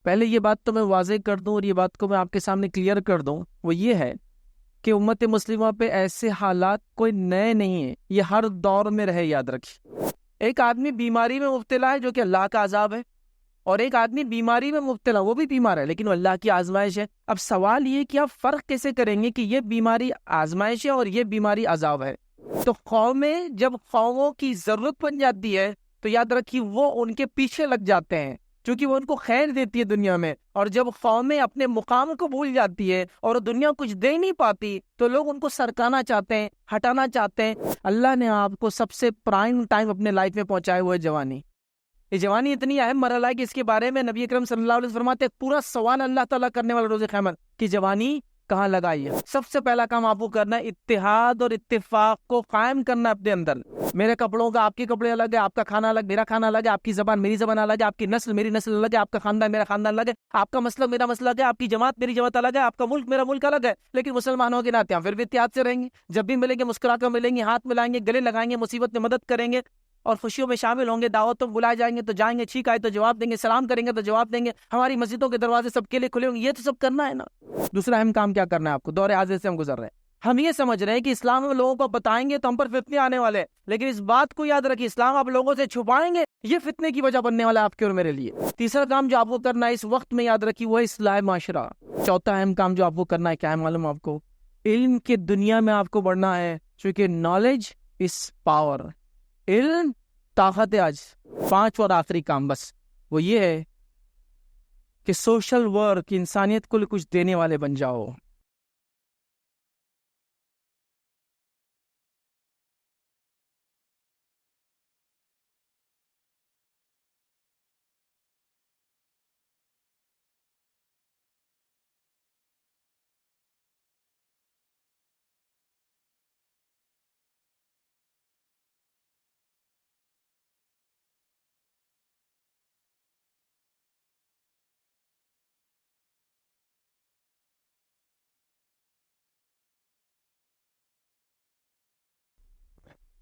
پہلے یہ بات تو میں واضح کر دوں اور یہ بات کو میں آپ کے سامنے کلیئر کر دوں، وہ یہ ہے کہ امت مسلمہ پہ ایسے حالات کوئی نئے نہیں ہیں، یہ ہر دور میں رہے، یاد رکھیے۔ ایک آدمی بیماری میں مبتلا ہے جو کہ اللہ کا عذاب ہے، اور ایک آدمی بیماری میں مبتلا، وہ بھی بیمار ہے لیکن وہ اللہ کی آزمائش ہے۔ اب سوال یہ کہ آپ فرق کیسے کریں گے کہ یہ بیماری آزمائش ہے اور یہ بیماری عذاب ہے؟ تو قومیں جب قوموں کی ضرورت بن جاتی ہے تو یاد رکھیے وہ ان کے پیچھے لگ جاتے ہیں، کیونکہ وہ ان کو خیر دیتی ہے دنیا میں، اور جب قومیں اپنے مقام کو بھول جاتی ہے اور دنیا کچھ دے نہیں پاتی تو لوگ ان کو سرکانا چاہتے ہیں، ہٹانا چاہتے ہیں۔ اللہ نے آپ کو سب سے پرائم ٹائم اپنے لائف میں پہنچائے ہوئے جوانی۔ یہ جوانی اتنی اہم مرحلہ ہے کہ اس کے بارے میں نبی اکرم صلی اللہ علیہ وسلم فرماتے ہیں پورا سوال اللہ تعالیٰ کرنے والا روز قیامت کی جوانی کہاں لگائی ہے۔ سب سے پہلا کام آپ کو کرنا ہے اتحاد اور اتفاق کو قائم کرنا اپنے اندر۔ میرے کپڑوں کا آپ کے کپڑے الگ ہے، آپ کا کھانا الگ، میرا کھانا الگ ہے، آپ کی زبان میری زبان الگ ہے، آپ کی نسل میری نسل الگ ہے، آپ کا خاندان میرا خاندان الگ ہے، آپ کا مسلک میرا مسلک ہے، آپ کی جماعت میری جماعت الگ ہے، آپ کا ملک میرا ملک الگ ہے، لیکن مسلمانوں کے ناطے ہم پھر بھی اتحاد سے رہیں گے۔ جب بھی ملیں گے مسکرا کر ملیں گے، ہاتھ ملائیں گے، گلے لگائیں گے، مصیبت میں مدد کریں گے اور خوشیوں میں شامل ہوں گے، دعوتوں میں بلائے جائیں گے تو جائیں گے، چھینک آئے تو جواب دیں گے، سلام کریں گے تو جواب دیں گے، ہماری مسجدوں کے دروازے سب کے لیے کھلے ہوں گے۔ یہ تو سب کرنا ہے نا۔ دوسرا اہم کام کیا کرنا ہے آپ کو؟ دور حاضر سے ہم گزر رہے ہیں، ہم یہ سمجھ رہے ہیں کہ اسلام میں لوگوں کو بتائیں گے تو ہم پر فتنے آنے والے ہیں، لیکن اس بات کو یاد رکھیے اسلام آپ لوگوں سے چھپائیں گے، یہ فتنے کی وجہ بننے والا ہے آپ کے اور میرے لیے۔ تیسرا کام جو آپ کو کرنا ہے اس وقت میں، یاد رکھیے، وہ اصلاح معاشرہ۔ چوتھا اہم کام جو آپ کو کرنا ہے کیا ہے معلوم آپ کو؟ علم کی دنیا میں آپ کو بڑھنا ہے، چونکہ نالج از پاور، علم طاقت ہے۔ آج پانچ اور آخری کام بس وہ یہ ہے کہ سوشل ورک، انسانیت کو کچھ دینے والے بن جاؤ۔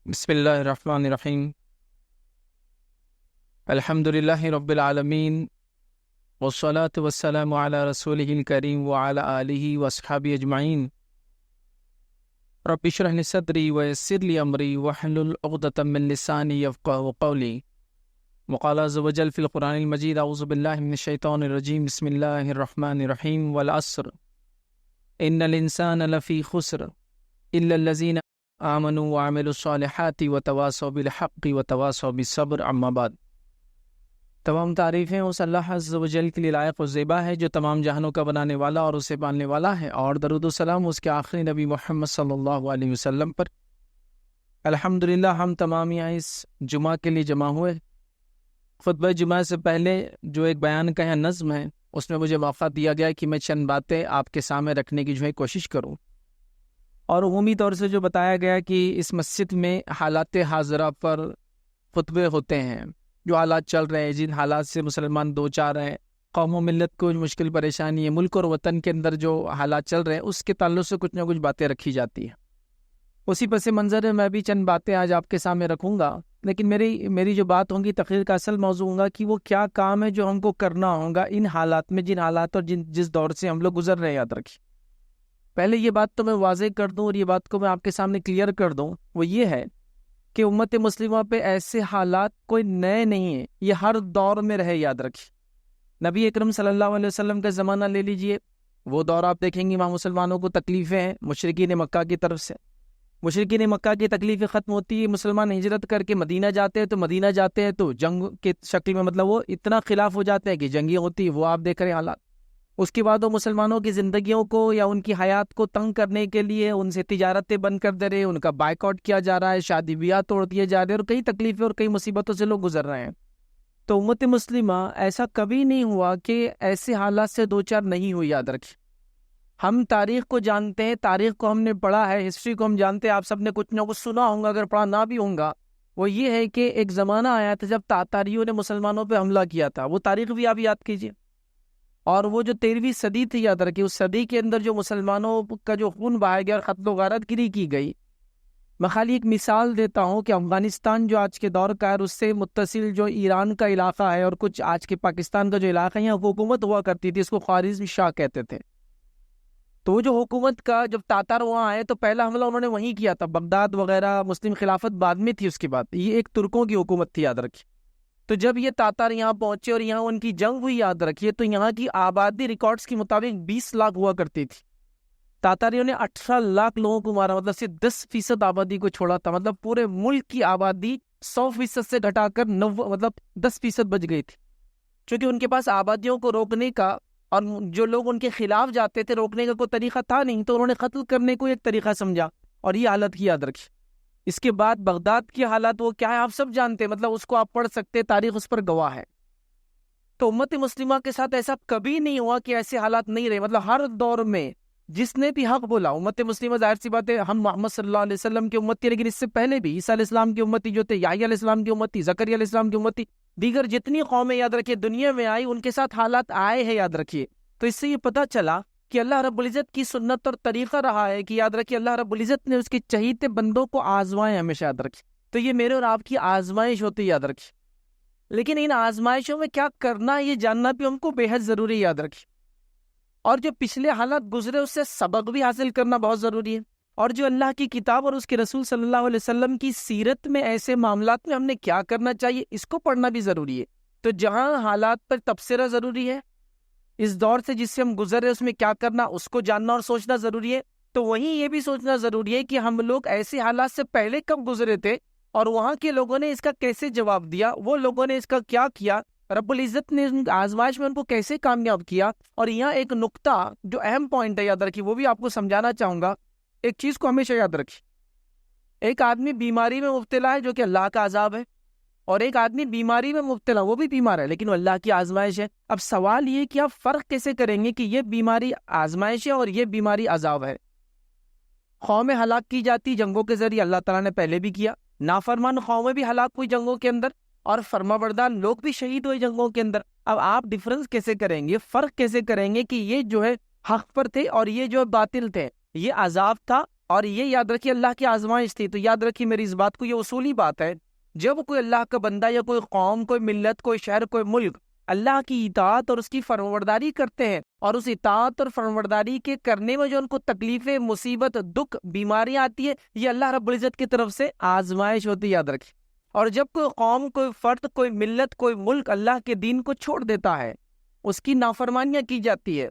بسم اللہ الرحمن الرحیم، الحمد للہ رب العالمین، والصلاة والسلام علی رسولہ الکریم وعلی آلہ واصحابہ اجمعین۔ رب اشرح لی صدری ویسر لی امری واحلل عقدۃ من لسانی یفقہوا قولی۔ وقال عز وجل فی القرآن المجید اعوذ باللہ من الشیطان الرجیم بسم اللہ الرحمن الرحیم والعصر ان الانسان لفی خسر الا الذین آمنوا وعملوا الصالحات وتواصوا بالحق وتواصوا بالصبر۔ اما بعد، تمام تعریفیں اس اللہ عز و جل کے لیے لائق و زیبا ہے جو تمام جہانوں کا بنانے والا اور اسے پالنے والا ہے، اور درود و سلام اس کے آخری نبی محمد صلی اللہ علیہ وسلم پر۔ الحمدللہ ہم تمام یہاں اس جمعہ کے لیے جمع ہوئے۔ خطبہ جمعہ سے پہلے جو ایک بیان کا یہاں نظم ہے اس میں مجھے موقع دیا گیا کہ میں چند باتیں آپ کے سامنے رکھنے کی جو ہے کوشش کروں، اور عمومی طور سے جو بتایا گیا کہ اس مسجد میں حالات حاضرہ پر خطبے ہوتے ہیں، جو حالات چل رہے ہیں، جن حالات سے مسلمان دو چار ہیں، قوم و ملت کو جو مشکل پریشانی ہے، ملک اور وطن کے اندر جو حالات چل رہے ہیں، اس کے تعلق سے کچھ نہ کچھ باتیں رکھی جاتی ہیں۔ اسی پس منظر میں میں بھی چند باتیں آج آپ کے سامنے رکھوں گا، لیکن میری جو بات ہوں گی، تقریر کا اصل موضوع ہوگا کہ وہ کیا کام ہے جو ہم کو کرنا ہوگا ان حالات میں، جن حالات اور جس دور سے ہم لوگ گزر رہے ہیں۔ یاد رکھیے، پہلے یہ بات تو میں واضح کر دوں اور یہ بات کو میں آپ کے سامنے کلیئر کر دوں، وہ یہ ہے کہ امت مسلمہ پہ ایسے حالات کوئی نئے نہیں ہیں، یہ ہر دور میں رہے۔ یاد رکھیے، نبی اکرم صلی اللہ علیہ وسلم کا زمانہ لے لیجئے، وہ دور آپ دیکھیں گے وہاں مسلمانوں کو تکلیفیں ہیں مشرکین مکہ کی طرف سے۔ مشرکین مکہ کی تکلیفیں ختم ہوتی ہے، مسلمان ہجرت کر کے مدینہ جاتے ہیں تو جنگ کی شکل میں، مطلب وہ اتنا خلاف ہو جاتے ہیں کہ جنگیں ہوتی ہے، وہ آپ دیکھ رہے ہیں حالات۔ اس کے بعد وہ مسلمانوں کی زندگیوں کو یا ان کی حیات کو تنگ کرنے کے لیے ان سے تجارتیں بند کر دے رہے ہیں، ان کا بائیکاٹ کیا جا رہا ہے، شادی بیاہ توڑ دیے جا رہے ہیں، اور کئی تکلیفیں اور کئی مصیبتوں سے لوگ گزر رہے ہیں۔ تو امت مسلمہ ایسا کبھی نہیں ہوا کہ ایسے حالات سے دو چار نہیں ہوئی۔ یاد رکھیں، ہم تاریخ کو جانتے ہیں، تاریخ کو ہم نے پڑھا ہے، ہسٹری کو ہم جانتے ہیں، آپ سب نے کچھ نہ کچھ سنا ہوگا، اگر پڑھا نہ بھی ہوگا۔ وہ یہ ہے کہ ایک زمانہ آیا تھا جب تاتاریوں نے مسلمانوں پہ حملہ کیا تھا، وہ تاریخ بھی آپ یاد کیجئے، اور وہ جو 13ویں صدی تھی، یاد رکھیے، اس صدی کے اندر جو مسلمانوں کا جو خون بہایا گیا اور قتل و غارت گری کی گئی، میں خالی ایک مثال دیتا ہوں کہ افغانستان جو آج کے دور کا ہے، اس سے متصل جو ایران کا علاقہ ہے اور کچھ آج کے پاکستان کا جو علاقہ ہے، یہاں حکومت ہوا کرتی تھی، اس کو خوارزم شاہ کہتے تھے۔ تو وہ جو حکومت کا جب تاتار وہاں آئے تو پہلا حملہ انہوں نے وہیں کیا تھا، بغداد وغیرہ، مسلم خلافت بعد میں تھی اس کے بعد، یہ ایک ترکوں کی حکومت تھی، یاد رکھیے۔ تو جب یہ تاتار یہاں پہنچے اور یہاں ان کی جنگ ہوئی، یاد رکھیے، تو یہاں کی آبادی ریکارڈز کے مطابق 20 لاکھ ہوا کرتی تھی۔ تاتاریوں نے 18 لاکھ لوگوں کو مارا، مطلب صرف 10% آبادی کو چھوڑا تھا، مطلب پورے ملک کی آبادی 100% سے گھٹا کر 10% بچ گئی تھی، چونکہ ان کے پاس آبادیوں کو روکنے کا اور جو لوگ ان کے خلاف جاتے تھے روکنے کا کوئی طریقہ تھا نہیں، تو انہوں نے قتل کرنے کو ایک طریقہ سمجھا، اور یہ حالت کی یاد رکھی۔ اس کے بعد بغداد کی حالت وہ کیا ہے آپ سب جانتے ہیں، مطلب اس کو آپ پڑھ سکتے، تاریخ اس پر گواہ ہے۔ تو امت مسلمہ کے ساتھ ایسا کبھی نہیں ہوا کہ ایسے حالات نہیں رہے، مطلب ہر دور میں جس نے بھی حق بولا، امت مسلمہ ظاہر سی بات ہے ہم محمد صلی اللہ علیہ وسلم کی امت تھی، لیکن اس سے پہلے بھی عیسیٰ علیہ السلام کی امتی جو تھے، یحییٰ علیہ السلام کی امتی، زکریا علیہ السلام کی امتی، دیگر جتنی قومیں یاد رکھیے دنیا میں آئی، ان کے ساتھ حالات آئے ہیں، یاد رکھیے۔ تو اس سے یہ پتہ چلا کہ اللہ رب العزت کی سنت اور طریقہ رہا ہے کہ یاد رکھیے اللہ رب العزت نے اس کے چہیتے بندوں کو آزمائے، ہمیشہ یاد رکھیے۔ تو یہ میرے اور آپ کی آزمائش ہوتی ہے، یاد رکھیے، لیکن ان آزمائشوں میں کیا کرنا ہے یہ جاننا بھی ہم کو بے حد ضروری ہے، یاد رکھیے۔ اور جو پچھلے حالات گزرے اس سے سبق بھی حاصل کرنا بہت ضروری ہے، اور جو اللہ کی کتاب اور اس کے رسول صلی اللہ علیہ وسلم کی سیرت میں ایسے معاملات میں ہم نے کیا کرنا چاہیے اس کو پڑھنا بھی ضروری ہے۔ تو جہاں حالات پر تبصرہ ضروری ہے، اس دور سے جس سے ہم گزر رہے اس میں کیا کرنا اس کو جاننا اور سوچنا ضروری ہے، تو وہیں یہ بھی سوچنا ضروری ہے کہ ہم لوگ ایسے حالات سے پہلے کب گزرے تھے اور وہاں کے لوگوں نے اس کا کیسے جواب دیا، وہ لوگوں نے اس کا کیا کیا، رب العزت نے آزمائش میں ان کو کیسے کامیاب کیا۔ اور یہاں ایک نقطہ جو اہم پوائنٹ ہے، یاد رکھیے، وہ بھی آپ کو سمجھانا چاہوں گا۔ ایک چیز کو ہمیشہ یاد رکھیے، ایک آدمی بیماری میں مبتلا ہے جو کہ اللہ کا عذاب ہے، اور ایک آدمی بیماری میں مبتلا وہ بھی بیمار ہے لیکن وہ اللہ کی آزمائش ہے۔ اب سوال یہ کہ آپ فرق کیسے کریں گے کہ یہ بیماری آزمائش ہے اور یہ بیماری عذاب ہے۔ قومیں ہلاک کی جاتی جنگوں کے ذریعے، اللہ تعالیٰ نے پہلے بھی کیا، نافرمان قومیں بھی ہلاک ہوئی جنگوں کے اندر، اور فرمانبردار لوگ بھی شہید ہوئے جنگوں کے اندر۔ اب آپ ڈفرنس کیسے کریں گے، فرق کیسے کریں گے کہ یہ جو ہے حق پر تھے اور یہ جو باطل تھے، یہ عذاب تھا اور یہ یاد رکھیے اللہ کی آزمائش تھی۔ تو یاد رکھیے میری اس بات کو، یہ اصولی بات ہے، جب کوئی اللہ کا بندہ یا کوئی قوم، کوئی ملت، کوئی شہر، کوئی ملک اللہ کی اطاعت اور اس کی فرمانبرداری کرتے ہیں، اور اس اطاعت اور فرمانبرداری کے کرنے میں جو ان کو تکلیفیں، مصیبت، دکھ، بیماریاں آتی ہے، یہ اللہ رب العزت کی طرف سے آزمائش ہوتی ہے، یاد رکھیں۔ اور جب کوئی قوم، کوئی فرد، کوئی ملت، کوئی ملک اللہ کے دین کو چھوڑ دیتا ہے، اس کی نافرمانیاں کی جاتی ہے،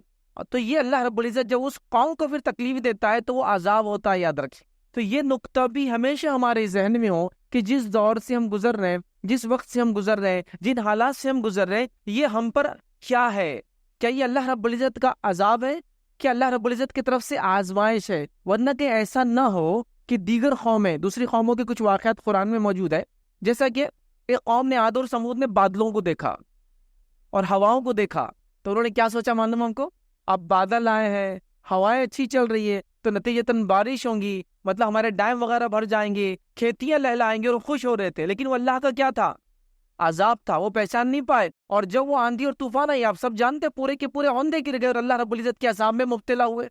تو یہ اللہ رب العزت جب اس قوم کو پھر تکلیف دیتا ہے تو وہ عذاب ہوتا ہے، یاد رکھیں۔ تو یہ نقطہ بھی ہمیشہ ہمارے ذہن میں ہو کہ جس دور سے ہم گزر رہے ہیں، جس وقت سے ہم گزر رہے ہیں، جن حالات سے ہم گزر رہے ہیں، یہ ہم پر کیا ہے؟ کیا یہ اللہ رب العزت کا عذاب ہے؟ کیا اللہ رب العزت کی طرف سے آزمائش ہے؟ ورنہ کہ ایسا نہ ہو کہ دیگر قومیں، دوسری قوموں کے کچھ واقعات قرآن میں موجود ہے، جیسا کہ ایک قوم نے، عاد اور سمود نے بادلوں کو دیکھا اور ہواؤں کو دیکھا، تو انہوں نے کیا سوچا معلوم ہم کو؟ اب بادل آئے ہیں، ہوائیں اچھی چل رہی ہے، تو نتیجتاً بارش ہوں گی، مطلب ہمارے ڈیم وغیرہ بھر جائیں گے، کھیتیاں لہلائیں گے، اور خوش ہو رہے تھے، لیکن وہ اللہ کا کیا تھا؟ عذاب تھا، وہ پہچان نہیں پائے۔ اور جب وہ آندھی اور طوفان آئی، آپ سب جانتے، پورے کے پورے اوندے گر گئے اور اللہ رب العزت کے عذاب میں مبتلا ہوئے۔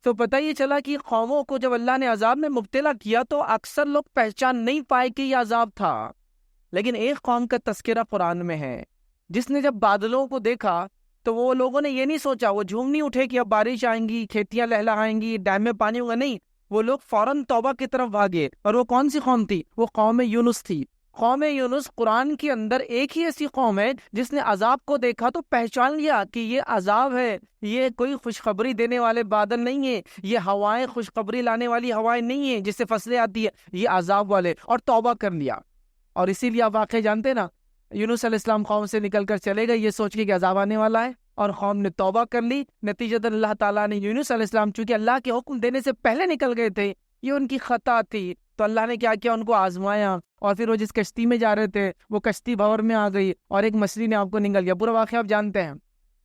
تو پتہ یہ چلا کہ قوموں کو جب اللہ نے عذاب میں مبتلا کیا تو اکثر لوگ پہچان نہیں پائے کہ یہ عذاب تھا، لیکن ایک قوم کا تذکرہ قرآن میں ہے جس نے جب بادلوں کو دیکھا تو وہ لوگوں نے یہ نہیں سوچا، وہ جھوم نہیں اٹھے کہ اب بارش آئیں گی، کھیتیاں لہلائیں گی، ڈیم میں پانی ہوگا، نہیں، وہ لوگ فوراً توبہ کی طرف بھاگے۔ اور وہ کون سی قوم تھی؟ وہ قوم یونس تھی۔ قوم یونس قرآن کے اندر ایک ہی ایسی قوم ہے جس نے عذاب کو دیکھا تو پہچان لیا کہ یہ عذاب ہے، یہ کوئی خوشخبری دینے والے بادل نہیں ہیں، یہ ہوائیں خوشخبری لانے والی ہوائیں نہیں ہیں جس سے فصلیں آتی ہے، یہ عذاب والے، اور توبہ کر لیا۔ اور اسی لیے آپ واقعہ جانتے نا، یونس علیہ السلام قوم سے نکل کر چلے گئے یہ سوچ کے کہ عذاب آنے والا ہے، اور قوم نے توبہ کر لی۔ نتیجتاً اللہ تعالیٰ نے یونس علیہ السلام، چونکہ اللہ کے حکم دینے سے پہلے نکل گئے تھے، یہ ان کی خطا تھی، تو اللہ نے کیا کیا؟ ان کو آزمایا، اور پھر وہ جس کشتی میں جا رہے تھے وہ کشتی بھور میں آ گئی اور ایک مچھلی نے آپ کو نگل گیا۔ پورا واقعہ آپ جانتے ہیں۔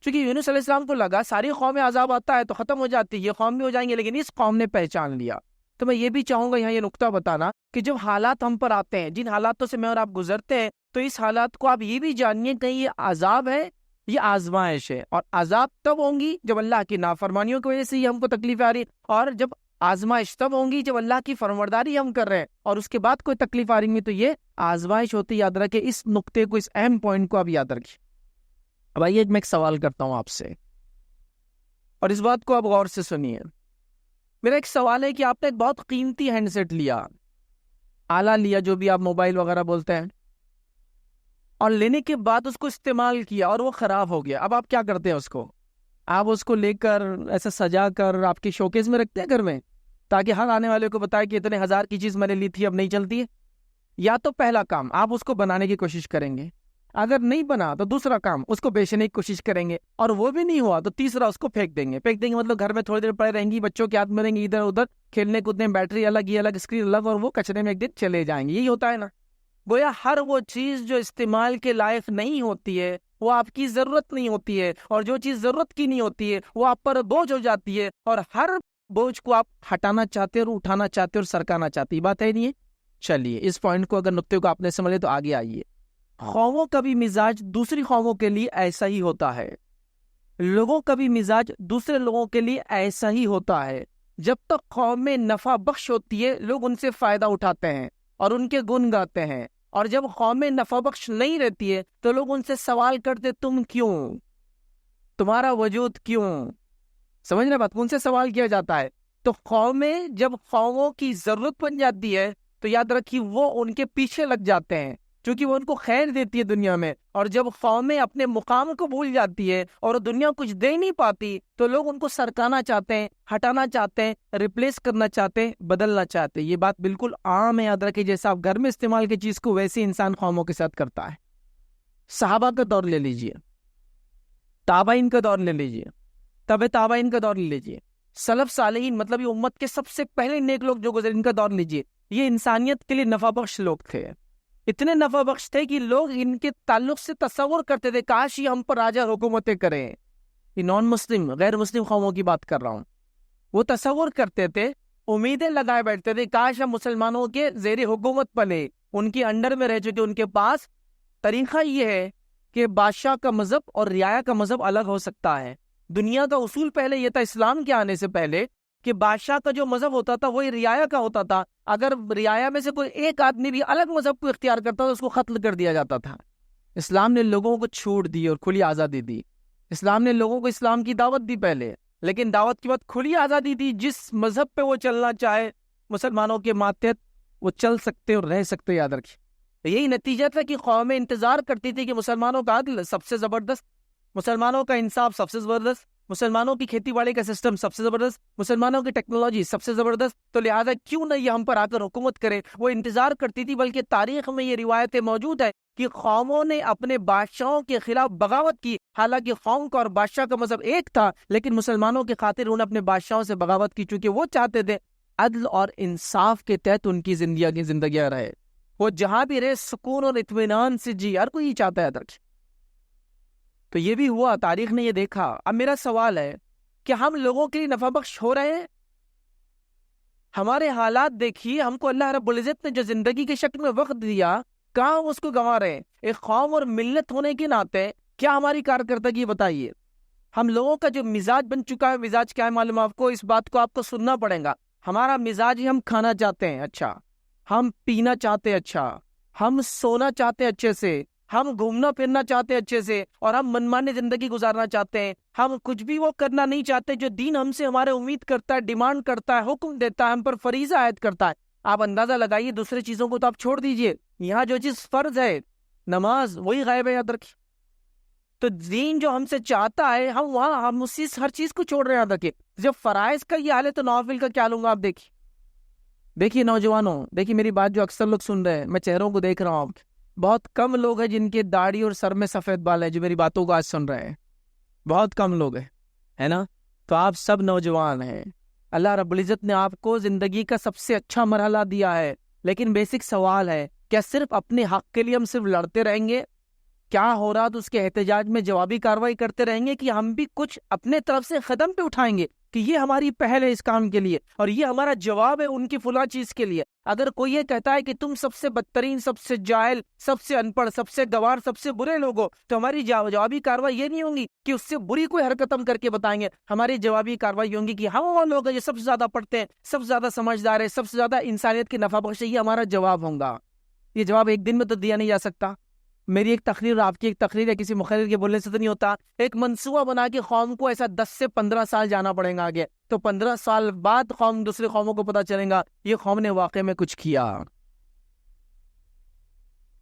چونکہ یونس علیہ السلام کو لگا ساری قومیں عذاب آتا ہے تو ختم ہو جاتی، یہ قوم بھی ہو جائیں گے، لیکن اس قوم نے پہچان لیا۔ تو میں یہ بھی چاہوں گا یہاں یہ نقطہ بتانا کہ جب حالات ہم پر آتے ہیں، جن حالاتوں سے میں اور آپ گزرتے ہیں، تو اس حالات کو آپ یہ بھی جانیے کہ یہ عذاب ہے، یہ آزمائش ہے، اور عذاب تب ہوں گی جب اللہ کی نافرمانیوں کی وجہ سے یہ ہم کو تکلیف آ رہی، اور جب آزمائش تب ہوں گی جب اللہ کی فرمانبرداری ہم کر رہے ہیں اور اس کے بعد کوئی تکلیف آ رہی ہے، تو یہ آزمائش ہوتی. یاد رکھے اس نقطے کو، اس اہم پوائنٹ کو آپ یاد رکھیے. اب آئیے میں ایک سوال کرتا ہوں آپ سے، اور اس بات کو آپ غور سے سنیے. میرا ایک سوال ہے کہ آپ نے ایک بہت قیمتی ہینڈ سیٹ لیا، آلہ لیا، جو بھی آپ موبائل وغیرہ بولتے ہیں، اور لینے کے بعد اس کو استعمال کیا اور وہ خراب ہو گیا. اب آپ کیا کرتے ہیں؟ آپ اس کو لے کر ایسا سجا کر آپ کے شوکیس میں رکھتے ہیں گھر میں، تاکہ ہر آنے والے کو بتائے کہ اتنے ہزار کی چیز میں نے لی تھی، اب نہیں چلتی ہے. یا تو پہلا کام آپ اس کو بنانے کی کوشش کریں گے، اگر نہیں بنا تو دوسرا کام اس کو بیچنے کی کوشش کریں گے، اور وہ بھی نہیں ہوا تو تیسرا اس کو پھینک دیں گے مطلب گھر میں تھوڑی دیر پڑے رہیں گی، بچوں کے ہاتھ میں رہیں گی، ادھر ادھر کھیلنے کودنے، بیٹری الگ، یہ الگ، اسکرین الگ، اور وہ کچرے میں ایک دن چلے جائیں گے. یہی ہوتا ہے نا. گویا ہر وہ چیز جو استعمال کے لائق نہیں ہوتی ہے، وہ آپ کی ضرورت نہیں ہوتی ہے، اور جو چیز ضرورت کی نہیں ہوتی ہے وہ آپ پر بوجھ ہو جاتی ہے، اور ہر بوجھ کو آپ ہٹانا چاہتے اور اٹھانا چاہتے اور سرکانا چاہتے. بات ہے نہیں ہے؟ چلیے اس پوائنٹ کو، اگر نقطے کو آپ نے سمجھے تو آگے آئیے. قوموں کا بھی مزاج دوسری قوموں کے لیے ایسا ہی ہوتا ہے، لوگوں کا بھی مزاج دوسرے لوگوں کے لیے ایسا ہی ہوتا ہے. جب تک قوم میں نفع بخش ہوتی ہے لوگ ان سے فائدہ اٹھاتے ہیں اور ان کے گن گاتے ہیں، اور جب قوم میں نفع بخش نہیں رہتی ہے تو لوگ ان سے سوال کرتے تم کیوں، تمہارا وجود کیوں. سمجھ رہے بات؟ ان سے سوال کیا جاتا ہے. تو قومیں جب قوموں کی ضرورت بن جاتی ہے تو یاد رکھیے وہ ان کے پیچھے لگ جاتے ہیں، کیونکہ وہ ان کو خیر دیتی ہے دنیا میں. اور جب قومیں اپنے مقام کو بھول جاتی ہے اور دنیا کچھ دے نہیں پاتی تو لوگ ان کو سرکانا چاہتے ہیں، ہٹانا چاہتے ہیں، ریپلیس کرنا چاہتے ہیں، بدلنا چاہتے ہیں. یہ بات بالکل عام ہے. یاد رکھیے جیسا آپ گھر میں استعمال کی چیز کو ویسے انسان قوموں کے ساتھ کرتا ہے. صحابہ کا دور لے لیجئے، تابعین کا دور لے لیجئے، تبع تابعین کا دور لے لیجئے، سلف صالحین، مطلب یہ امت کے سب سے پہلے نیک لوگ جو گزرے ان کا دور لیجئے. یہ انسانیت کے لیے نفع بخش لوگ تھے، اتنے نفع بخش تھے کہ لوگ ان کے تعلق سے تصور کرتے تھے کاش یہ ہم پر راجہ حکومتیں کریں. یہ نان مسلم، غیر مسلم قوموں کی بات کر رہا ہوں. وہ تصور کرتے تھے، امیدیں لگائے بیٹھتے تھے کاش ہم مسلمانوں کے زیر حکومت پلے، ان کے انڈر میں رہ چکے. ان کے پاس طریقہ یہ ہے کہ بادشاہ کا مذہب اور رعایا کا مذہب الگ ہو سکتا ہے. دنیا کا اصول پہلے یہ تھا اسلام کے آنے سے پہلے کہ بادشاہ کا جو مذہب ہوتا تھا وہی رعایا کا ہوتا تھا. اگر رعایا میں سے کوئی ایک آدمی بھی الگ مذہب کو اختیار کرتا تو اس کو قتل کر دیا جاتا تھا. اسلام نے لوگوں کو چھوٹ دی اور کھلی آزادی دی. اسلام نے لوگوں کو اسلام کی دعوت دی پہلے، لیکن دعوت کے بعد کھلی آزادی دی. جس مذہب پہ وہ چلنا چاہے مسلمانوں کے ماتحت وہ چل سکتے اور رہ سکتے. یاد رکھیے یہی نتیجہ تھا کہ قومیں انتظار کرتی تھی کہ مسلمانوں کا عدل سب سے زبردست، مسلمانوں کا انصاف سب سے زبردست، مسلمانوں کی کھیتی باڑی کا سسٹم سب سے زبردست، مسلمانوں کی ٹیکنالوجی سب سے زبردست، تو لہٰذا کیوں نہ یہ ہم پر آ کر حکومت کرے. وہ انتظار کرتی تھی. بلکہ تاریخ میں یہ روایتیں موجود ہے کہ قوموں نے اپنے بادشاہوں کے خلاف بغاوت کی. حالانکہ قوم کا اور بادشاہ کا مذہب ایک تھا، لیکن مسلمانوں کے خاطر انہوں نے اپنے بادشاہوں سے بغاوت کی، چونکہ وہ چاہتے تھے عدل اور انصاف کے تحت ان کی زندگیاں رہے. وہ جہاں بھی رہے سکون اور اطمینان سے جی. ہر کوئی چاہتا ہے درج. تو یہ بھی ہوا، تاریخ نے یہ دیکھا. اب میرا سوال ہے کہ ہم لوگوں کے لیے نفع بخش ہو رہے ہیں؟ ہمارے حالات دیکھیے. ہم کو اللہ رب العزت نے جو زندگی کے شکل میں وقت دیا، کہاں ہم اس کو گنوا رہے ہیں؟ ایک قوم اور ملت ہونے کے ناطے کیا ہماری کارکردگی بتائیے. ہم لوگوں کا جو مزاج بن چکا ہے، مزاج کیا ہے معلوم آپ کو؟ اس بات کو آپ کو سننا پڑے گا. ہمارا مزاج ہی ہم کھانا چاہتے ہیں اچھا، ہم پینا چاہتے ہیں اچھا، ہم سونا چاہتے ہیں اچھے سے، ہم گھومنا پھرنا چاہتے ہیں اچھے سے، اور ہم منمانی زندگی گزارنا چاہتے ہیں. ہم کچھ بھی وہ کرنا نہیں چاہتے جو دین ہم سے ہمارے امید کرتا ہے، ڈیمانڈ کرتا ہے، حکم دیتا ہے، ہم پر فریضہ عائد کرتا ہے. آپ اندازہ لگائیے، دوسری چیزوں کو تو آپ چھوڑ دیجئے، یہاں جو چیز فرض ہے نماز وہی غائب ہے. یاد رکھیے. تو دین جو ہم سے چاہتا ہے ہم اسی ہر چیز کو چھوڑ رہے ہیں. یاد رکھیے جب فرائض کا یہ حال ہے تو نوافل کا کیا لوں گا؟ آپ دیکھیے نوجوانوں، دیکھیے میری بات جو اکثر لوگ سن رہے ہیں، میں چہروں کو دیکھ رہا ہوں. بہت کم لوگ ہیں جن کے داڑھی اور سر میں سفید بال ہے جو میری باتوں کو آج سن رہے ہیں. بہت کم لوگ ہیں، ہے نا؟ تو آپ سب نوجوان ہیں. اللہ رب العزت نے آپ کو زندگی کا سب سے اچھا مرحلہ دیا ہے. لیکن بیسک سوال ہے، کیا صرف اپنے حق کے لیے ہم صرف لڑتے رہیں گے؟ کیا ہو رہا تو اس کے احتجاج میں جوابی کارروائی کرتے رہیں گے کہ ہم بھی کچھ اپنے طرف سے قدم پہ اٹھائیں گے؟ کہ یہ ہماری پہل ہے اس کام کے لیے، اور یہ ہمارا جواب ہے ان کی فلاں چیز کے لیے۔ اگر کوئی یہ کہتا ہے کہ تم سب سے بدترین، سب سے جاہل، سب سے ان پڑھ، سب سے گوار، سب سے برے لوگ ہو، تو ہماری جوابی کارروائی یہ نہیں ہوگی کہ اس سے بری کوئی حرکت ہم کر کے بتائیں گے۔ ہماری جوابی کارروائی ہوگی کہ ہم وہ لوگ ہیں جو سب سے زیادہ پڑھتے ہیں، سب سے زیادہ سمجھدار ہے، سب سے زیادہ انسانیت کی نفع بخش ہے، یہ ہمارا جواب ہوگا۔ یہ جواب ایک دن میں تو دیا نہیں جا سکتا۔ میری ایک تقریر، آپ کی ایک تقریر ہے، کسی مخرر کے بولنے سے تو نہیں ہوتا۔ ایک منصوبہ بنا کے قوم کو ایسا 10 سے 15 سال جانا پڑے گا آگے، تو 15 سال بعد قوم دوسری قوموں کو پتہ چلے گا یہ قوم نے واقع میں کچھ کیا۔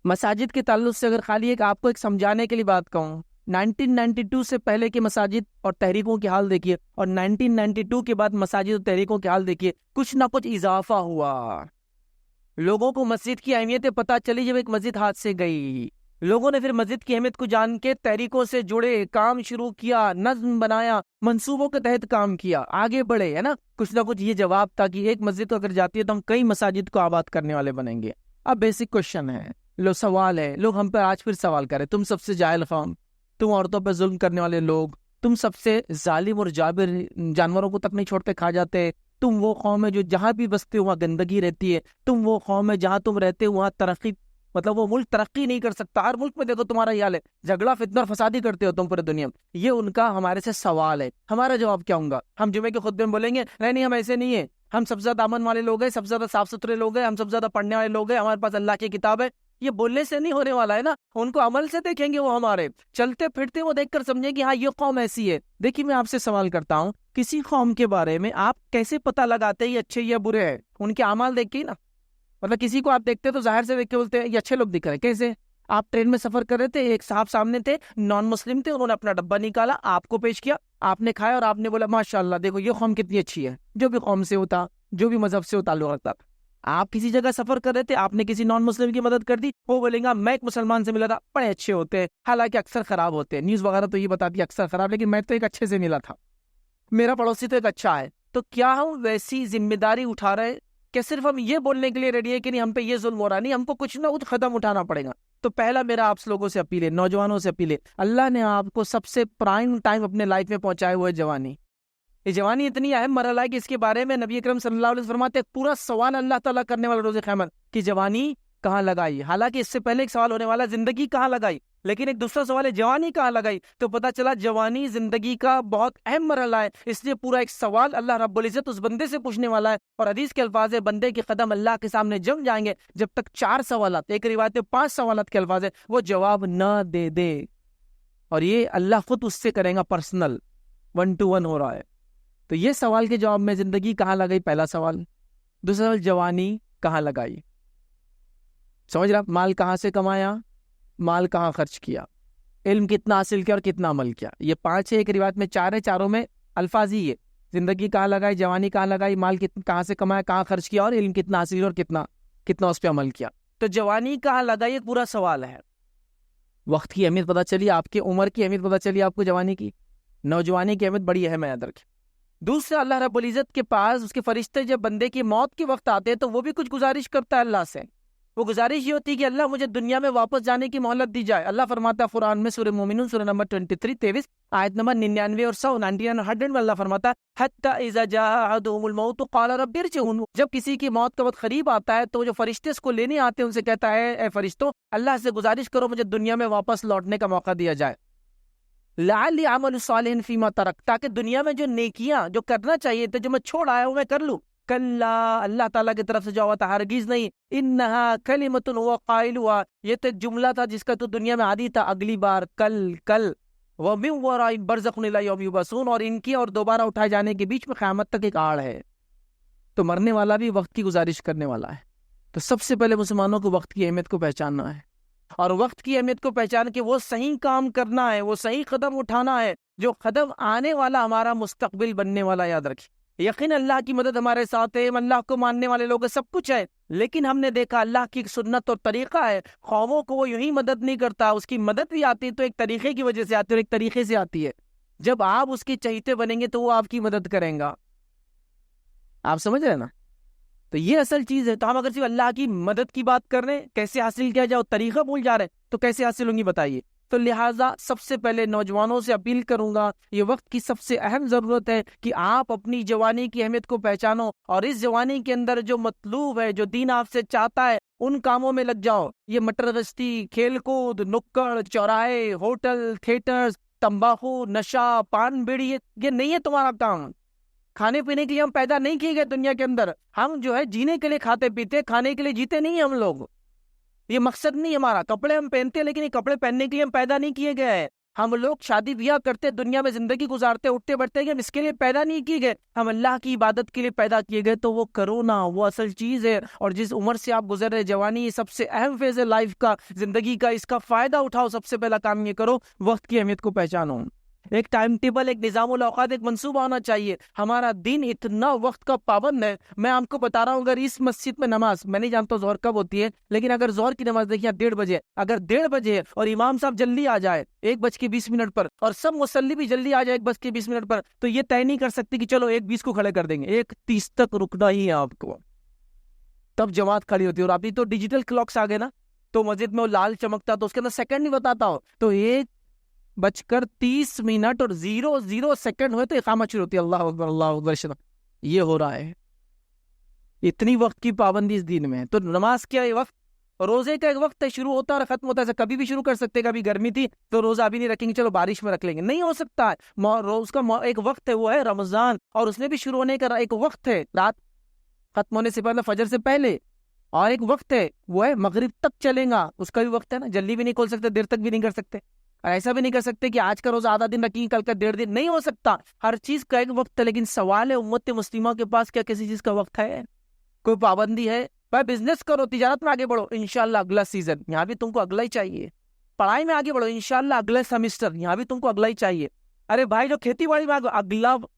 مساجد کے تعلق سے اگر خالی ایک آپ کو ایک سمجھانے کے لیے بات کہوں، 1992 سے پہلے کی مساجد اور تحریکوں کی حال دیکھیے، اور 1992 کے بعد مساجد اور تحریکوں کی حال دیکھیے، کچھ نہ کچھ اضافہ ہوا۔ لوگوں کو مسجد کی اہمیت پتہ چلی جب ایک مسجد ہاتھ سے گئی، لوگوں نے پھر مسجد کی اہمیت کو جان کے تحریکوں سے جڑے، کام شروع کیا، نظم بنایا، منصوبوں کے تحت کام کیا، آگے بڑھے، ہے نا۔ کچھ نہ کچھ یہ جواب تھا کہ ایک مسجد اگر جاتی ہے تو ہم کئی مساجد کو آباد کرنے والے بنیں گے۔ اب بیسک کوشچن ہے، سوال ہے، لوگ ہم پر آج پھر سوال کریں، تم سب سے جاہل قوم، تم عورتوں پہ ظلم کرنے والے لوگ، تم سب سے ظالم اور جابر، جانوروں کو تک نہیں چھوڑتے کھا جاتے، تم وہ قوم ہے جو جہاں بھی بستے وہاں گندگی رہتی ہے، تم وہ قوم ہے جہاں تم رہتے وہاں ترقی، مطلب وہ ملک ترقی نہیں کر سکتا، ہر ملک میں دیکھو تمہارا یہ حال ہے، جھگڑا فتنہ اور فسادی کرتے ہو تم پورے دنیا میں۔ یہ ان کا ہمارے سے سوال ہے۔ ہمارا جواب کیا ہوگا؟ ہم جمعے کے خطبے میں بولیں گے نہیں ہم ایسے نہیں ہیں، ہم سب سے زیادہ امن والے لوگ ہیں، سب سے زیادہ صاف ستھرے لوگ ہیں، ہم سب سے زیادہ پڑھنے والے لوگ ہیں، ہمارے پاس اللہ کی کتاب ہے۔ یہ بولنے سے نہیں ہونے والا ہے نا، ان کو عمل سے دیکھیں گے، وہ ہمارے چلتے پھرتے وہ دیکھ کر سمجھیں کہ ہاں یہ قوم ایسی ہے۔ دیکھیے میں آپ سے سوال کرتا ہوں، کسی قوم کے بارے میں آپ کیسے پتہ لگاتے ہیں یہ اچھے یا برے ہیں؟ ان کے اعمال دیکھ کے نا، مطلب کسی کو آپ دیکھتے تو ظاہر سے دیکھ کے بولتے ہیں یہ اچھے لوگ دکھ رہے ہیں۔ کیسے؟ آپ ٹرین میں سفر کر رہے تھے، ایک صاحب سامنے تھے، نان مسلم تھے، انہوں نے اپنا ڈبہ نکالا، آپ کو پیش کیا، آپ نے کھایا اور آپ نے بولا ماشاءاللہ دیکھو یہ قوم کتنی اچھی ہے۔ جو بھی قوم سے ہوتا، جو بھی مذہب سے تعلق رکھتا، آپ کسی جگہ سفر کر رہے تھے، آپ نے کسی نان مسلم کی مدد کر دی، وہ بولیں گا میں ایک مسلمان سے ملا تھا، بڑے اچھے ہوتے ہیں، حالانکہ اکثر خراب ہوتے ہیں، نیوز وغیرہ تو یہ بتاتی ہے اکثر خراب، لیکن میں تو ایک اچھے سے ملا تھا، میرا پڑوسی تو ایک اچھا ہے۔ تو کیا ہم ویسی ذمہ داری اٹھا رہے کہ صرف ہم یہ بولنے کے لیے ریڈی ہے کہ نہیں ہم پہ یہ ظلم ہو رہا؟ نہیں، ہم کو کچھ نہ کچھ قدم اٹھانا پڑے گا۔ تو پہلا میرا آپ لوگوں سے اپیل ہے، نوجوانوں سے اپیل ہے، اللہ نے آپ کو سب سے پرائم ٹائم اپنے لائف میں پہنچائے ہوئے جوانی۔ یہ جوانی اتنی اہم مرحلہ ہے کہ اس کے بارے میں نبی اکرم صلی اللہ علیہ وسلم فرماتے ہیں پورا سوال اللہ تعالیٰ کرنے والا روز قیامت کی جوانی کہاں لگائی۔ حالانکہ اس سے پہلے ایک سوال ہونے والا زندگی کہاں لگائی، لیکن ایک دوسرا سوال ہے جوانی کہاں لگائی۔ تو پتہ چلا جوانی زندگی کا بہت اہم مرحلہ ہے، اس لیے پورا ایک سوال اللہ رب العزت اس بندے سے پوچھنے والا ہے۔ اور حدیث کے الفاظ ہے بندے کے قدم اللہ کے سامنے جم جائیں گے جب تک 4 سوالات، ایک روایت 5 سوالات کے الفاظ ہے، وہ جواب نہ دے دے، اور یہ اللہ خود اس سے کرے گا، پرسنل 1 to 1 ہو رہا ہے۔ تو یہ سوال کے جواب میں زندگی کہاں لگائی، پہلا سوال۔ دوسرا سوال جوانی کہاں لگائی، سمجھ رہا؟ مال کہاں سے کمایا، مال کہاں خرچ کیا، علم کتنا حاصل کیا اور کتنا عمل کیا۔ یہ 5 ہے، ایک روایت میں 4 ہے، چاروں میں الفاظ ہی ہے، زندگی کہاں لگائی، جوانی کہاں لگائی، مال کہاں سے کمایا، کہاں خرچ کیا، اور علم کتنا حاصل کیا اور کتنا اس پہ عمل کیا۔ تو جوانی کہاں لگائی ایک پورا سوال ہے۔ وقت کی اہمیت پتہ چلی، آپ کی عمر کی اہمیت پتہ چلی آپ کو، جوانی کی، نوجوانی کی اہمیت بڑی اہم ہے، یاد رکھیں۔ دوسرا، اللہ رب العزت کے پاس اس کے فرشتے جب بندے کی موت کے وقت آتے ہیں تو وہ بھی کچھ گزارش کرتا ہے اللہ سے۔ وہ گزارش یہ ہوتی ہے کہ اللہ مجھے دنیا میں واپس جانے کی مہلت دی جائے۔ اللہ فرماتا ہے قرآن میں سورہ مومنون سورہ نمبر 23 آیت نمبر 99 اور 100 99 اور 100 میں اللہ فرماتا ہے حتی اذا جاء احدهم الموت قال رب ارجعون۔ جب کسی کی موت کا وقت قریب آتا ہے تو جو فرشتے اس کو لینے آتے ہیں ان سے کہتا ہے اے فرشتوں اللہ سے گزارش کرو مجھے دنیا میں واپس لوٹنے کا موقع دیا جائے، لعلی اعمل صالحا فیما ترکت، تاکہ دنیا میں جو نیکیاں جو کرنا چاہیے تھے جو میں چھوڑ آیا ہوں میں کر لوں۔ کلا، اللہ تعالیٰ کی طرف سے جواب تھا ہرگز نہیں، انہا کلمۃ هو قائلها، یہ تو ایک جملہ تھا جس کا تو دنیا میں عادی تھا، اگلی بار، کل ومن ورائہم برزخ الی یوم یبعثون، اور ان کی اور دوبارہ اٹھائے جانے کے بیچ میں قیامت تک ایک آڑ ہے۔ تو مرنے والا بھی وقت کی گزارش کرنے والا ہے۔ تو سب سے پہلے مسلمانوں کو وقت کی اہمیت کو پہچاننا ہے، اور وقت کی اہمیت کو پہچان کے وہ صحیح کام کرنا ہے، وہ صحیح قدم اٹھانا ہے جو قدم آنے والا ہمارا مستقبل بننے والا۔ یاد رکھیں یقین اللہ کی مدد ہمارے ساتھ ہے، اللہ کو ماننے والے لوگ سب کچھ ہے، لیکن ہم نے دیکھا اللہ کی ایک سنت اور طریقہ ہے، قوموں کو وہ یوں ہی مدد نہیں کرتا، اس کی مدد بھی آتی تو ایک طریقے کی وجہ سے آتی ہے اور ایک طریقے سے آتی ہے۔ جب آپ اس کے چہیتے بنیں گے تو وہ آپ کی مدد کریں گا۔ آپ سمجھ رہے ہیں نا؟ تو یہ اصل چیز ہے۔ تو ہم اگر صرف اللہ کی مدد کی بات کر رہے ہیں، کیسے حاصل کیا جائے، طریقہ بھول جا رہے ہیں، تو کیسے حاصل ہوں گی بتائیے؟ تو لہٰذا سب سے پہلے نوجوانوں سے اپیل کروں گا، یہ وقت کی سب سے اہم ضرورت ہے کہ آپ اپنی جوانی کی اہمیت کو پہچانو، اور اس جوانی کے اندر جو مطلوب ہے، جو دین آپ سے چاہتا ہے، ان کاموں میں لگ جاؤ۔ یہ مٹر گشتی، کھیل کود، نکڑ، چوراہے، ہوٹل، تھیٹرز، تمباکو، نشہ، پان بیڑی، یہ نہیں ہے تمہارا کام۔ کھانے پینے کے لیے ہم پیدا نہیں کیے گئے دنیا کے اندر، ہم جو ہے جینے کے لیے کھاتے پیتے، کھانے کے لیے جیتے نہیں ہم لوگ۔ یہ مقصد نہیں ہمارا۔ کپڑے ہم پہنتے ہیں لیکن یہ کپڑے پہننے کے لیے ہم پیدا نہیں کیے گئے ہیں۔ ہم لوگ شادی بیاہ کرتے، دنیا میں زندگی گزارتے، اٹھتے بیٹھتے ہیں، ہم اس کے لیے پیدا نہیں کیے گئے، ہم اللہ کی عبادت کے لیے پیدا کیے گئے۔ تو وہ کرو نا، وہ اصل چیز ہے۔ اور جس عمر سے آپ گزر رہے، جوانی، یہ سب سے اہم فیز ہے لائف کا، زندگی کا، اس کا فائدہ اٹھاؤ۔ سب سے پہلا کام یہ کرو، وقت کی اہمیت کو پہچانو۔ ایک ٹائم ٹیبل، ایک نظام الاوقات، ایک منصوبہ ہونا چاہیے۔ ہمارا دین اتنا وقت کا پابند ہے، میں آپ کو بتا رہا ہوں، اگر اس مسجد میں نماز، میں نہیں جانتا ظہر کب ہوتی ہے، لیکن اگر ظہر کی نماز دیکھیے 1:30 بجے، اگر 1:30 بجے اور امام صاحب جلدی آ جائے 1:20 پر، اور سب مصلی بھی جلدی آ جائے 1:20 پر، تو یہ طے نہیں کر سکتے کہ چلو 1:20 کو کھڑے کر دیں گے، 1:30 تک رکنا ہی ہے آپ کو، تب جماعت کھڑی ہوتی ہے۔ اور ابھی تو ڈیجیٹل کلاکس آ گئے نا، تو مسجد میں وہ لال چمکتا تو اس کے اندر سیکنڈ نہیں بتاتا ہو، تو 1:30 اور 00 سیکنڈ ہوئے تو اقامت شروع ہوتی ہے، اللہ اکبر اللہ اکبر۔ یہ ہو رہا ہے، اتنی وقت کی پابندی اس دین میں ہے۔ تو نماز کیا ہے وقت، روزے کا ایک وقت ہے، شروع ہوتا ہے اور ختم ہوتا ہے، کبھی بھی شروع کر سکتے، کبھی گرمی تھی تو روزہ ابھی نہیں رکھیں گے، چلو بارش میں رکھ لیں گے، نہیں ہو سکتا ہے۔ روز کا ایک وقت ہے، وہ ہے رمضان، اور اس میں بھی شروع ہونے کا ایک وقت ہے، رات ختم ہونے سے پہلے، فجر سے پہلے، اور ایک وقت ہے وہ ہے مغرب تک چلیں گا، اس کا بھی وقت ہے نا، جلدی بھی نہیں کھول سکتے، دیر تک بھی نہیں کر سکتے، اور ایسا بھی نہیں کر سکتے کہ آج کا روزہ آدھا دن رکھیں، کل کا 1.5 دن، نہیں ہو سکتا۔ ہر چیز کا ایک وقت ہے، لیکن سوال ہے امت مسلمہ کے پاس کیا کسی چیز کا وقت ہے؟ کوئی پابندی ہے؟ بھائی بزنس کرو، تجارت میں آگے بڑھو، انشاءاللہ اگلا سیزن یہاں بھی تم کو اگلا ہی چاہیے، پڑھائی میں آگے بڑھو، انشاءاللہ اگلے سیمسٹر یہاں بھی تم کو اگلا ہی چاہیے، ارے بھائی جو کھیتی باڑی میں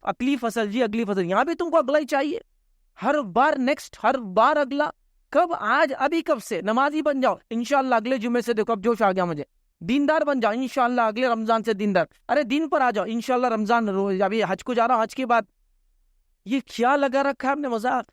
اگلی فصل، جی اگلی فصل، یہاں بھی تم کو اگلا ہی چاہیے، ہر بار نیکسٹ، ہر بار اگلا۔ کب؟ آج، ابھی کب سے نمازی بن جاؤ، انشاءاللہ اگلے جمعے سے، دیکھو اب جوش آ گیا مجھے، دیندار بن جاؤ انشاءاللہ اگلے رمضان سے، دیندار، ارے دین پر آ جاؤ انشاءاللہ رمضان، ابھی حج کو جا رہا ہوں، حج کے بعد۔ یہ کیا لگا رکھا ہے ہم نے مذاق؟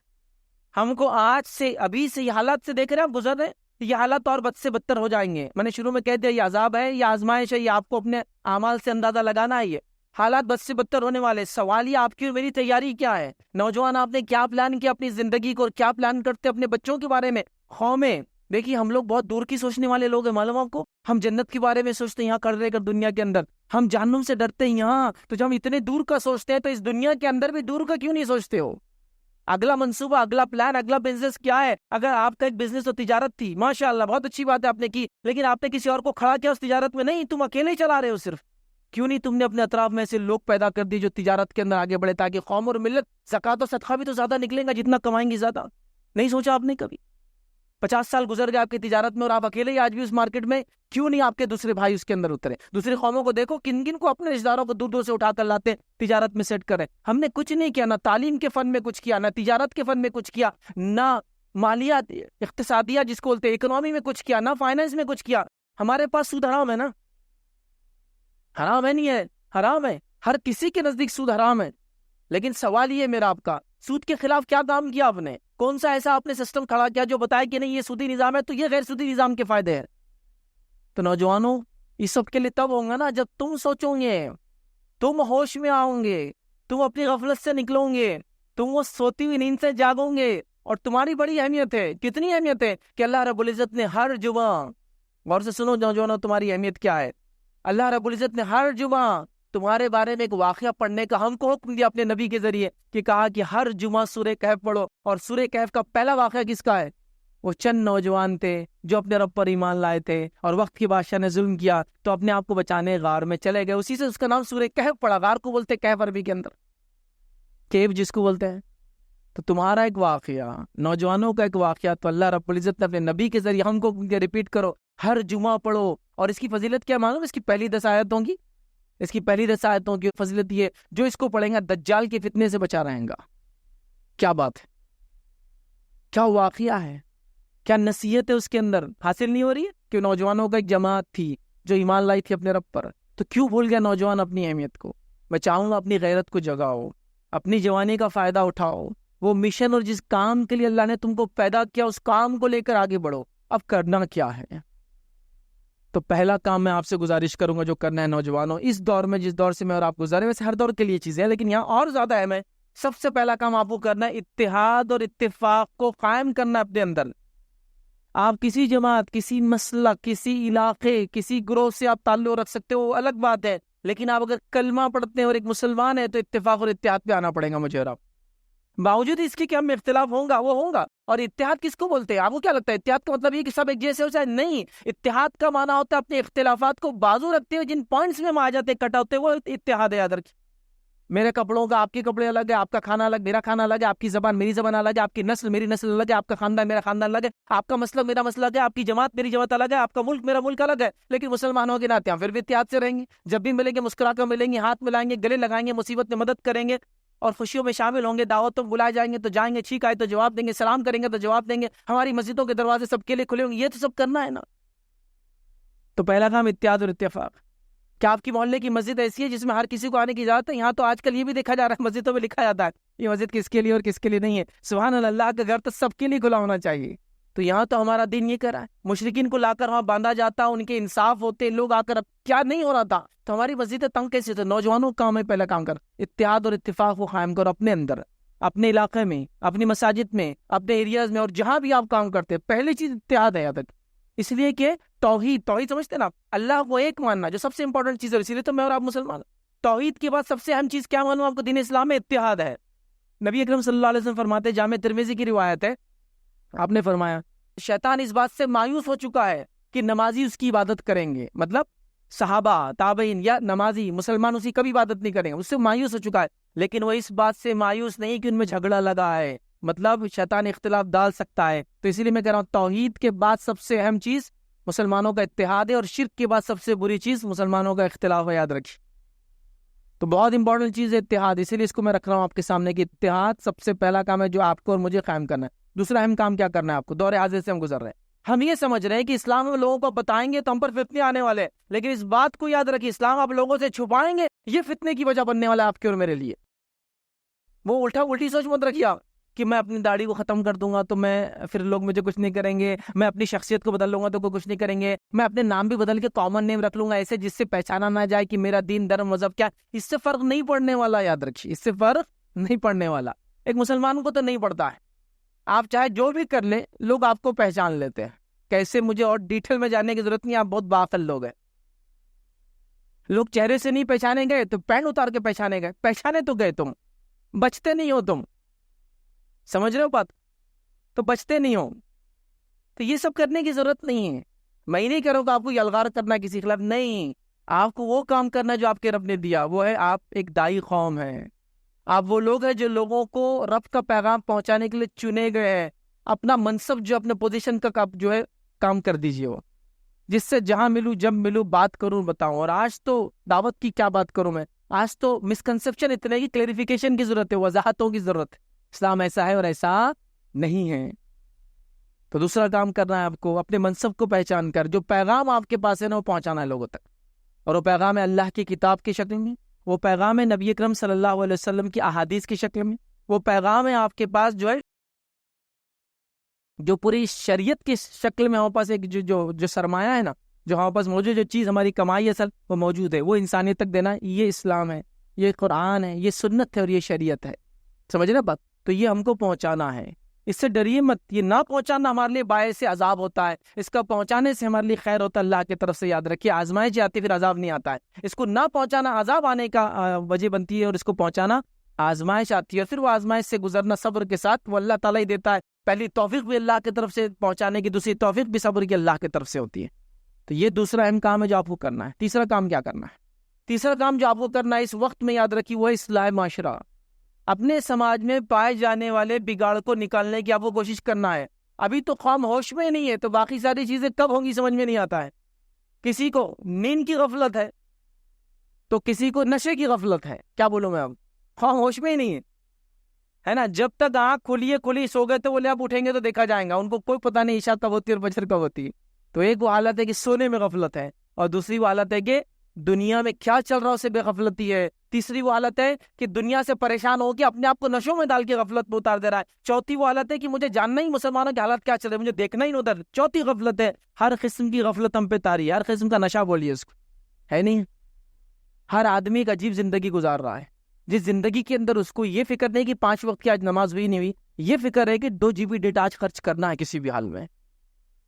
ہم کو آج سے، ابھی سے یہ حالات سے دیکھ رہے ہیں، ہم گزر رہے ہیں، یہ حالات اور بد سے بدتر ہو جائیں گے۔ میں نے شروع میں کہہ دیا، یہ عذاب ہے، یہ آزمائش ہے، یہ آپ کو اپنے اعمال سے اندازہ لگانا ہے، یہ حالات بد سے بدتر ہونے والے۔ سوال یہ آپ کی اور میری تیاری کیا ہے؟ نوجوان، آپ نے کیا پلان کیا اپنی زندگی کو، اور کیا پلان کرتے اپنے بچوں کے بارے میں؟ قومیں دیکھیے، ہم لوگ بہت دور کی سوچنے والے لوگ ہیں، معلوم آپ کو، ہم جنت کے بارے میں سوچتے ہیں یہاں کر رہے کر دنیا کے اندر، ہم جہنم سے ڈرتے ہیں یہاں، تو جب ہم اتنے دور کا سوچتے ہیں تو اس دنیا کے اندر بھی دور کا کیوں نہیں سوچتے ہو؟ اگلا منصوبہ، اگلا پلان، اگلا بزنس کیا ہے؟ اگر آپ کا ایک بزنس اور تجارت تھی، ماشاءاللہ بہت اچھی بات ہے آپ نے کی، لیکن آپ نے کسی اور کو کھڑا کیا اس تجارت میں؟ نہیں، تم اکیلے ہی چلا رہے ہو صرف۔ کیوں نہیں تم نے اپنے اطراف میں سے لوگ پیدا کر دی جو تجارت کے اندر آگے بڑھے، تاکہ قوم اور ملت، زکوٰۃ و صدقہ بھی تو زیادہ نکلیں گا جتنا کمائیں گی زیادہ؟ نہیں سوچا آپ نے کبھی؟ 50 سال گزر گئے آپ کی تجارت میں اور آپ اکیلے ہی آج بھی اس مارکیٹ میں، کیوں نہیں آپ کے دوسرے بھائی اس کے اندر اترے؟ دوسری قوموں کو دیکھو، کن کن کو اپنے رشتہ داروں کو دور دور سے اٹھا کر لاتے، تجارت میں سیٹ کریں۔ ہم نے کچھ نہیں کیا، نہ تعلیم کے فن میں کچھ کیا، نہ تجارت کے فن میں کچھ کیا، نہ مالیات، اقتصادیہ جس کو بولتے ہیں، اکنامی میں کچھ کیا، نہ فائنانس میں کچھ کیا۔ ہمارے پاس سود حرام ہے نا، حرام ہے نہیں ہے، حرام ہے، ہر کسی کے نزدیک سود حرام ہے، لیکن سوال یہ ہے میرا آپ کا، سود کے خلاف کیا کام کیا آپ نے؟ کون سا ایسا آپ نے سسٹم کھڑا کیا جو بتائے کہ نہیں یہ سودی نظام ہے تو یہ غیر سودی نظام کے فائدے ہیں؟ تو نوجوانوں، یہ سب کے لیے تب ہوں گا نا جب تم سوچو گے، تم ہوش میں آؤ گے، تم اپنی غفلت سے نکلو گے، تم وہ سوتی ہوئی نیند سے جاگو گے، اور تمہاری بڑی اہمیت ہے۔ کتنی اہمیت ہے کہ اللہ رب العزت نے ہر جمعہ، غور سے سنو نوجوانوں تمہاری اہمیت کیا ہے، اللہ رب العزت نے ہر جمعہ تمہارے بارے میں ایک واقعہ پڑھنے کا ہم کو حکم دیا اپنے نبی کے ذریعے، کہ کہا کہ ہر جمعہ سورہ کہف پڑھو، اور سورہ کہف کا پہلا واقعہ کس کا ہے؟ وہ چند نوجوان تھے جو اپنے رب پر ایمان لائے تھے، اور وقت کی بادشاہ نے ظلم کیا تو اپنے آپ کو بچانے غار میں چلے گئے، اسی سے اس کا نام سورہ کہف پڑا۔ غار کو بولتے کہف عربی کے اندر، کیف جس کو بولتے ہیں۔ تو تمہارا ایک واقعہ، نوجوانوں کا ایک واقعہ، تو اللہ رب العزت نے اپنے نبی کے ذریعے ہم کو ریپیٹ کرو، ہر جمعہ پڑھو۔ اور اس کی فضیلت کیا معلوم؟ اس کی پہلی 10 آیتوں کی، اس کی پہلی 10 آیتوں کی فضیلت یہ، جو اس کو پڑھیں گا دجال کے فتنے سے بچا رہیں گا۔ کیا بات ہے، کیا واقعہ ہے، کیا نصیحت ہے اس کے اندر حاصل نہیں ہو رہی ہے؟ کہ نوجوانوں کا ایک جماعت تھی جو ایمان لائی تھی اپنے رب پر، تو کیوں بھول گیا نوجوان اپنی اہمیت کو؟ میں چاہوں گا اپنی غیرت کو جگاؤ، اپنی جوانی کا فائدہ اٹھاؤ، وہ مشن اور جس کام کے لیے اللہ نے تم کو پیدا کیا اس کام کو لے کر آگے بڑھو۔ اب کرنا کیا ہے؟ تو پہلا کام میں آپ سے گزارش کروں گا جو کرنا ہے نوجوانوں، اس دور میں جس دور سے میں اور آپ گزارے، ویسے ہر دور کے لیے چیزیں ہیں لیکن یہاں اور زیادہ اہم ہے، سب سے پہلا کام آپ کو کرنا ہے اتحاد اور اتفاق کو قائم کرنا اپنے اندر۔ آپ کسی جماعت، کسی مسلک، کسی علاقے، کسی گروہ سے آپ تعلق رکھ سکتے ہو، وہ الگ بات ہے، لیکن آپ اگر کلمہ پڑھتے ہیں اور ایک مسلمان ہے تو اتفاق اور اتحاد پہ آنا پڑے گا مجھے اور آپ۔ باوجود اس کے کہ ہم میں اختلاف ہوگا، وہ ہوگا۔ اور اتحاد کس کو بولتے ہیں؟ آپ کو کیا لگتا ہے اتحاد کا مطلب یہ کہ سب ایک جیسے ہو جائے؟ نہیں، اتحاد کا معنی ہوتا ہے اپنے اختلافات کو بازو رکھتے ہوئے جن پوائنٹس میں ہم آ جاتے ہیں، کٹ ہوتے ہیں، وہ اتحاد ہے۔ یاد رکھیں، میرے کپڑوں کا آپ کے کپڑے الگ ہے، آپ کا کھانا الگ میرا کھانا الگ ہے، آپ کی زبان میری زبان الگ ہے، آپ کی نسل میری نسل الگ ہے، آپ کا خاندان میرا خاندان الگ ہے، آپ کا مسلک میرا مسلک ہے، آپ کی جماعت میری جماعت الگ ہے، آپ کا ملک میرا ملک الگ ہے، لیکن مسلمانوں کے ناطے ہم پھر بھی اتحاد سے رہیں گے۔ جب بھی ملیں گے مسکرا کر ملیں گے، ہاتھ ملائیں گے، گلے لگائیں گے، مصیبت میں مدد کریں گے اور خوشیوں میں شامل ہوں گے، دعوتوں بلائے جائیں گے تو جائیں گے، چھینک آئے تو جواب دیں گے، سلام کریں گے تو جواب دیں گے، ہماری مسجدوں کے دروازے سب کے لیے کھلے ہوں گے۔ یہ تو سب کرنا ہے نا۔ تو پہلا کام اتحاد اور اتفاق۔ کیا آپ کی محلے کی مسجد ایسی ہے جس میں ہر کسی کو آنے کی اجازت ہے؟ یہاں تو آج کل یہ بھی دیکھا جا رہا ہے، مسجدوں میں لکھا جاتا ہے یہ مسجد کس کے لیے اور کس کے لیے نہیں ہے۔ سبحان اللہ، اللہ کا گھر تو سب کے لیے کھلا ہونا چاہیے۔ تو یہاں تو ہمارا دین یہ کرا ہے، مشرکین کو لا کر وہاں باندھا جاتا، ان کے انصاف ہوتے، لوگ آ کر اب کیا نہیں ہو رہا تھا، تو ہماری مسجدیں تنگ کیسے تھے؟ نوجوانوں کا کام ہے پہلا کام کر اتحاد اور اتفاق کو قائم کرو اپنے اندر، اپنے علاقے میں، اپنی مساجد میں، اپنے ایریاز میں، اور جہاں بھی آپ کام کرتے ہیں پہلی چیز اتحاد ہے۔ یاد رکھ، اس لیے کہ توحید سمجھتے نا، اللہ کو ایک ماننا جو سب سے امپورٹنٹ چیز ہے، اسی لیے تو میں اور آپ مسلمان۔ توحید کے بعد سب سے اہم چیز کیا معلوم آپ کو؟ دین اسلام میں اتحاد ہے۔ نبی اکرم صلی اللہ علیہ وسلم فرماتے ہیں، جامع ترمذی کی روایت ہے، آپ نے فرمایا شیطان اس بات سے مایوس ہو چکا ہے کہ نمازی اس کی عبادت کریں گے، مطلب صحابہ، تابعین یا نمازی مسلمان اسی کبھی عبادت نہیں کریں گے، اس سے مایوس ہو چکا ہے، لیکن وہ اس بات سے مایوس نہیں کہ ان میں جھگڑا لگا ہے، مطلب شیطان اختلاف ڈال سکتا ہے۔ تو اسی لیے میں کہہ رہا ہوں توحید کے بعد سب سے اہم چیز مسلمانوں کا اتحاد ہے، اور شرک کے بعد سب سے بری چیز مسلمانوں کا اختلاف ہے۔ یاد رکھیے، تو بہت امپورٹنٹ چیز ہے اتحاد، اسی لیے اس کو میں رکھ رہا ہوں آپ کے سامنے کہ اتحاد سب سے پہلا کام ہے جو آپ کو اور مجھے قائم کرنا ہے۔ دوسرا اہم کام کیا کرنا ہے آپ کو؟ دور حاضر سے ہم گزر رہے ہیں، ہم یہ سمجھ رہے ہیں کہ اسلام میں لوگوں کو بتائیں گے تو ہم پر فتنے آنے والے ہیں، لیکن اس بات کو یاد رکھیے اسلام آپ لوگوں سے چھپائیں گے یہ فتنے کی وجہ بننے والا ہے آپ کے اور میرے لیے۔ وہ الٹی سوچ مت رکھیے آپ کہ میں اپنی داڑھی کو ختم کر دوں گا تو میں پھر لوگ مجھے کچھ نہیں کریں گے، میں اپنی شخصیت کو بدل لوں گا تو کوئی کچھ نہیں کریں گے، میں اپنے نام بھی بدل کے کامن نیم رکھ لوں گا ایسے جس سے پہچانا نہ جائے کہ میرا دین دھرم مذہب کیا، اس سے فرق نہیں پڑنے والا۔ یاد رکھیے، اس سے فرق نہیں پڑنے والا، ایک مسلمان کو تو نہیں پڑتا ہے، آپ چاہے جو بھی کر لیں لوگ آپ کو پہچان لیتے ہیں۔ کیسے؟ مجھے اور ڈیٹیل میں جاننے کی ضرورت نہیں، آپ بہت باعقل لوگ ہیں۔ لوگ چہرے سے نہیں پہچانے گئے تو پینٹ اتار کے پہچانے گئے، پہچانے تو گئے، تم بچتے نہیں ہو، تم سمجھ رہے ہو بات؟ تو بچتے نہیں ہو، تو یہ سب کرنے کی ضرورت نہیں ہے۔ میں نہیں کروں گا آپ کو یلغار کرنا کسی خلاف، نہیں، آپ کو وہ کام کرنا جو آپ کے رب نے دیا، وہ ہے آپ ایک دائی قوم ہے، آپ وہ لوگ ہیں جو لوگوں کو رب کا پیغام پہنچانے کے لیے چنے گئے ہیں۔ اپنا منصب جو اپنے پوزیشن کا جو ہے کام کر دیجئے، وہ جس سے جہاں ملوں جب ملوں بات کروں بتاؤں۔ اور آج تو دعوت کی کیا بات کروں میں، آج تو مسکنسپشن اتنے کی کلیریفیکیشن کی ضرورت ہے، وضاحتوں کی ضرورت ہے، اسلام ایسا ہے اور ایسا نہیں ہے۔ تو دوسرا کام کرنا ہے آپ کو اپنے منصب کو پہچان کر جو پیغام آپ کے پاس ہے نا وہ پہنچانا ہے لوگوں تک، اور وہ پیغام ہے اللہ کی کتاب کی شکل میں، وہ پیغام ہے نبی اکرم صلی اللہ علیہ وسلم کی احادیث کی شکل میں، وہ پیغام ہے آپ کے پاس جو ہے جو پوری شریعت کی شکل میں ہمارے پاس ایک جو سرمایہ ہے نا، جو ہمارے پاس موجود، جو چیز ہماری کمائی اصل وہ موجود ہے، وہ انسانیت تک دینا، یہ اسلام ہے، یہ قرآن ہے، یہ سنت ہے اور یہ شریعت ہے۔ سمجھ رہے بات؟ تو یہ ہم کو پہنچانا ہے، اس سے ڈریے مت، یہ نہ پہنچانا ہمارے لیے باعث سے عذاب ہوتا ہے، اس کا پہنچانے سے ہمارے لیے خیر ہوتا ہے اللہ کی طرف سے۔ یاد رکھیے، آزمائش آتی پھر عذاب نہیں آتا ہے، اس کو نہ پہنچانا عذاب آنے کا وجہ بنتی ہے، اور اس کو پہنچانا آزمائش آتی ہے، اور پھر وہ آزمائش سے گزرنا صبر کے ساتھ وہ اللہ تعالیٰ ہی دیتا ہے۔ پہلی توفیق بھی اللہ کی طرف سے پہنچانے کی، دوسری توفیق بھی صبر کی اللہ کی طرف سے ہوتی ہے۔ تو یہ دوسرا اہم کام ہے جو آپ کو کرنا ہے۔ تیسرا کام کیا کرنا ہے؟ تیسرا کام جو آپ کو کرنا ہے اس وقت میں، یاد رکھیے، وہ ہے اصلاح معاشرہ۔ اپنے سماج میں پائے جانے والے بگاڑ کو نکالنے کی آپ کو کوشش کرنا ہے۔ ابھی تو قوم ہوش میں نہیں ہے، تو باقی ساری چیزیں کب ہوں گی سمجھ میں نہیں آتا ہے۔ کسی کو نیند کی غفلت ہے تو کسی کو نشے کی غفلت ہے، کیا بولوں میں، اب قوم ہوش میں ہی نہیں ہے نا۔ جب تک آنکھ کھلی سو گئے تو بولے اب اٹھیں گے تو دیکھا جائے گا، ان کو کوئی پتہ نہیں عشاء کب ہوتی ہے اور فجر کب ہوتی ہے۔ تو ایک وہ حالت ہے کہ سونے میں غفلت ہے، اور دوسری وہ حالت ہے کہ دنیا میں کیا چل رہا ہے اسے بے غفلتی ہے. تیسری وہ حالت ہے کہ دنیا سے پریشان ہو کے اپنے آپ کو نشوں میں ڈال کے غفلت پہ اتار دے رہا ہے. چوتھی وہ حالت ہے کہ مجھے جاننا ہی مسلمانوں کی حالت کیا چل رہی ہے, مجھے دیکھنا ہی نہیں ادھر. چوتھی غفلت ہے. ہر قسم کی غفلت ہم پہ تاری ہے, ہر قسم کا نشہ بولیے اس کو, ہے نہیں. ہر آدمی ایک عجیب زندگی گزار رہا ہے, جس زندگی کے اندر اس کو یہ فکر نہیں کہ 5 وقت کی آج نماز ہوئی نہیں ہوئی, یہ فکر ہے کہ 2 GB ڈیٹا آج خرچ کرنا ہے کسی بھی حال میں.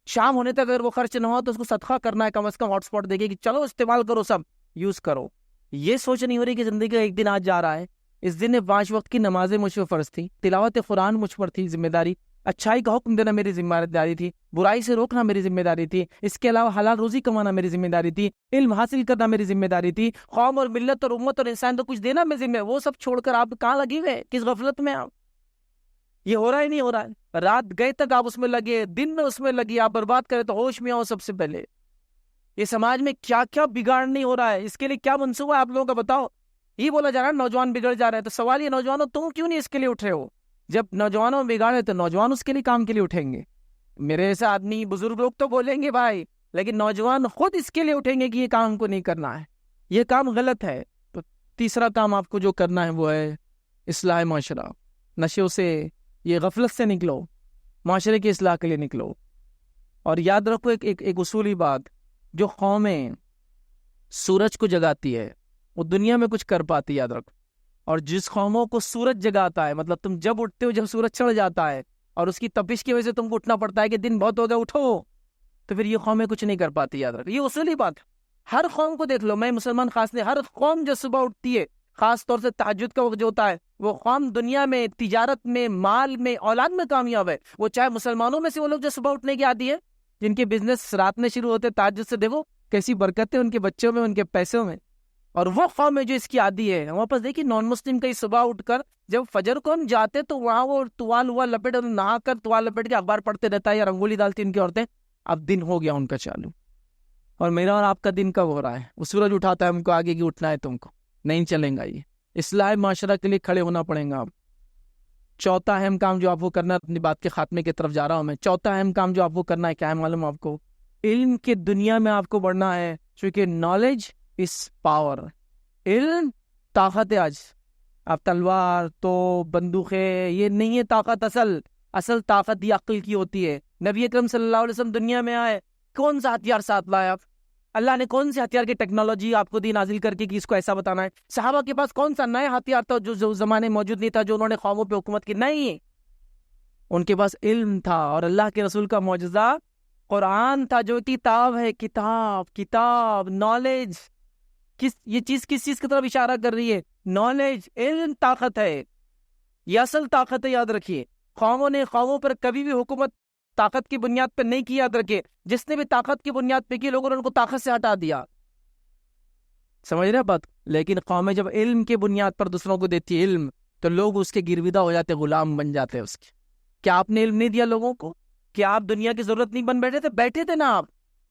شام ہونے تک اگر وہ خرچ نہ ہو تو اس کو صدقہ کرنا ہے, کم از کم ہاٹ اسپاٹ دے کے کہ چلو استعمال کرو, سب یوز کرو. یہ سوچ نہیں ہو رہی کہ زندگی کا ایک دن آج جا رہا ہے. اس دن 5 وقت کی نمازیں مجھ پر فرض تھی, تلاوت قرآن مجھ پر تھی ذمہ داری, اچھائی کا حکم دینا میری ذمہ داری تھی, برائی سے روکنا میری ذمہ داری تھی, اس کے علاوہ حلال روزی کمانا میری ذمہ داری تھی, علم حاصل کرنا میری ذمہ داری تھی, قوم اور ملت اور امت اور انسان تو کچھ دینا میری ذمہ. وہ سب چھوڑ کر آپ کہاں لگی ہوئے, کس غفلت میں آپ؟ یہ ہو رہا ہی نہیں ہو رہا ہے. رات گئے تک آپ اس میں لگے, دن میں اس میں لگی, آپ برباد کرے تو ہوش میں آؤ سب سے پہلے. یہ سماج میں کیا کیا بگاڑ نہیں ہو رہا ہے, اس کے لیے کیا منصوبہ ہے آپ لوگوں کا بتاؤ. یہ بولا جا رہا ہے نوجوان بگڑ جا رہے ہیں, تو سوال یہ نوجوانوں تم کیوں نہیں اس کے لیے اٹھ رہے ہو؟ جب نوجوانوں میں بگاڑے تو نوجوان اس کے لیے کام کے لیے اٹھیں گے. میرے ایسا آدمی بزرگ لوگ تو بولیں گے بھائی, لیکن نوجوان خود اس کے لیے اٹھیں گے کہ یہ کام کو نہیں کرنا ہے, یہ کام غلط ہے. تو تیسرا کام آپ کو جو کرنا ہے وہ ہے اصلاح معاشرہ. نشوں سے, یہ غفلت سے نکلو, معاشرے کی اصلاح کے لیے نکلو. اور یاد رکھو ایک اصولی بات, جو قومیں سورج کو جگاتی ہے وہ دنیا میں کچھ کر پاتی, یاد رکھو. اور جس قوموں کو سورج جگاتا ہے, مطلب تم جب اٹھتے ہو جب سورج چڑھ جاتا ہے اور اس کی تپش کی وجہ سے تم کو اٹھنا پڑتا ہے کہ دن بہت ہو گیا اٹھو, تو پھر یہ قومیں کچھ نہیں کر پاتی. یاد رکھو, یہ اصولی بات. ہر قوم کو دیکھ لو, میں مسلمان خاص نہیں, ہر قوم جو صبح اٹھتی ہے, خاص طور سے تہجد کا وقت جو ہوتا ہے, وہ قوم دنیا میں تجارت میں, مال میں, اولاد میں کامیاب ہے. وہ چاہے مسلمانوں میں سے وہ لوگ جو صبح اٹھنے کی عادی ہے, جن کے بزنس رات میں شروع ہوتے تہجد سے, دیکھو کیسی برکت ہے ان کے بچوں میں, ان کے پیسوں میں. اور وہ قوم ہے جو اس کی عادی ہے, وہاں پر دیکھیے نان مسلم کا صبح اٹھ کر جب فجر کو ہم جاتے تو وہاں وہ توال ہوا لپیٹ, نہا کر توال لپیٹ کے اخبار پڑھتے رہتا ہے یا رنگولی ڈالتی ان کی عورتیں. اب دن ہو گیا ان کا چالو, اور میرا اور آپ کا دن کب ہو رہا ہے؟ وہ سورج اٹھاتا ہے ہم کو آگے کی اٹھنا ہے, تم کو نہیں چلیں گا. یہ اصلاح معاشرہ کے لیے کھڑے ہونا پڑے گا. آپ چوتھا اہم کام جو آپ کو کرنا ہے, اپنی بات کے خاتمے کی طرف جا رہا ہوں میں, چوتھا اہم کام جو آپ کو کرنا ہے کیا ہے معلوم آپ کو؟ علم کے دنیا میں آپ کو بڑھنا ہے, چونکہ نالج از پاور. علم طاقت ہے. آج آپ تلوار تو بندوقیں, یہ نہیں ہے طاقت. اصل طاقت یہ عقل کی ہوتی ہے. نبی اکرم صلی اللہ علیہ وسلم دنیا میں آئے, کون سا ہتھیار ساتھ لائے آپ؟ اللہ نے کون سے ہتھیار کی ٹیکنالوجی آپ کو دی نازل کر کے کہ اس کو ایسا بتانا ہے؟ صحابہ کے پاس کون سا نیا ہتھیار تھا جو زمانے موجود نہیں تھا, جو انہوں نے قوموں پہ حکومت کی؟ نہیں, ان کے پاس علم تھا. اور اللہ کے رسول کا معجزہ قرآن تھا, جو کتاب ہے, کتاب نالج. یہ چیز کس چیز کی طرف اشارہ کر رہی ہے؟ نالج, علم طاقت ہے, یہ اصل طاقت ہے. یاد رکھیے, قوموں نے قوموں پر کبھی بھی حکومت طاقت کی بنیاد پہ نہیں کی. یاد رکھیے, جس نے بھی طاقت کی بنیاد پہ کی, لوگوں نے ان کو طاقت سے ہٹا دیا. سمجھ رہے بات؟ لیکن قومیں جب علم کی بنیاد پر دوسروں کو دیتی ہے علم, تو لوگ اس کے گرویدہ ہو جاتے, غلام بن جاتے اس کے. کیا آپ نے علم نہیں دیا لوگوں کو؟ کیا آپ دنیا کی ضرورت نہیں بن بیٹھے تھے؟ بیٹھے تھے نا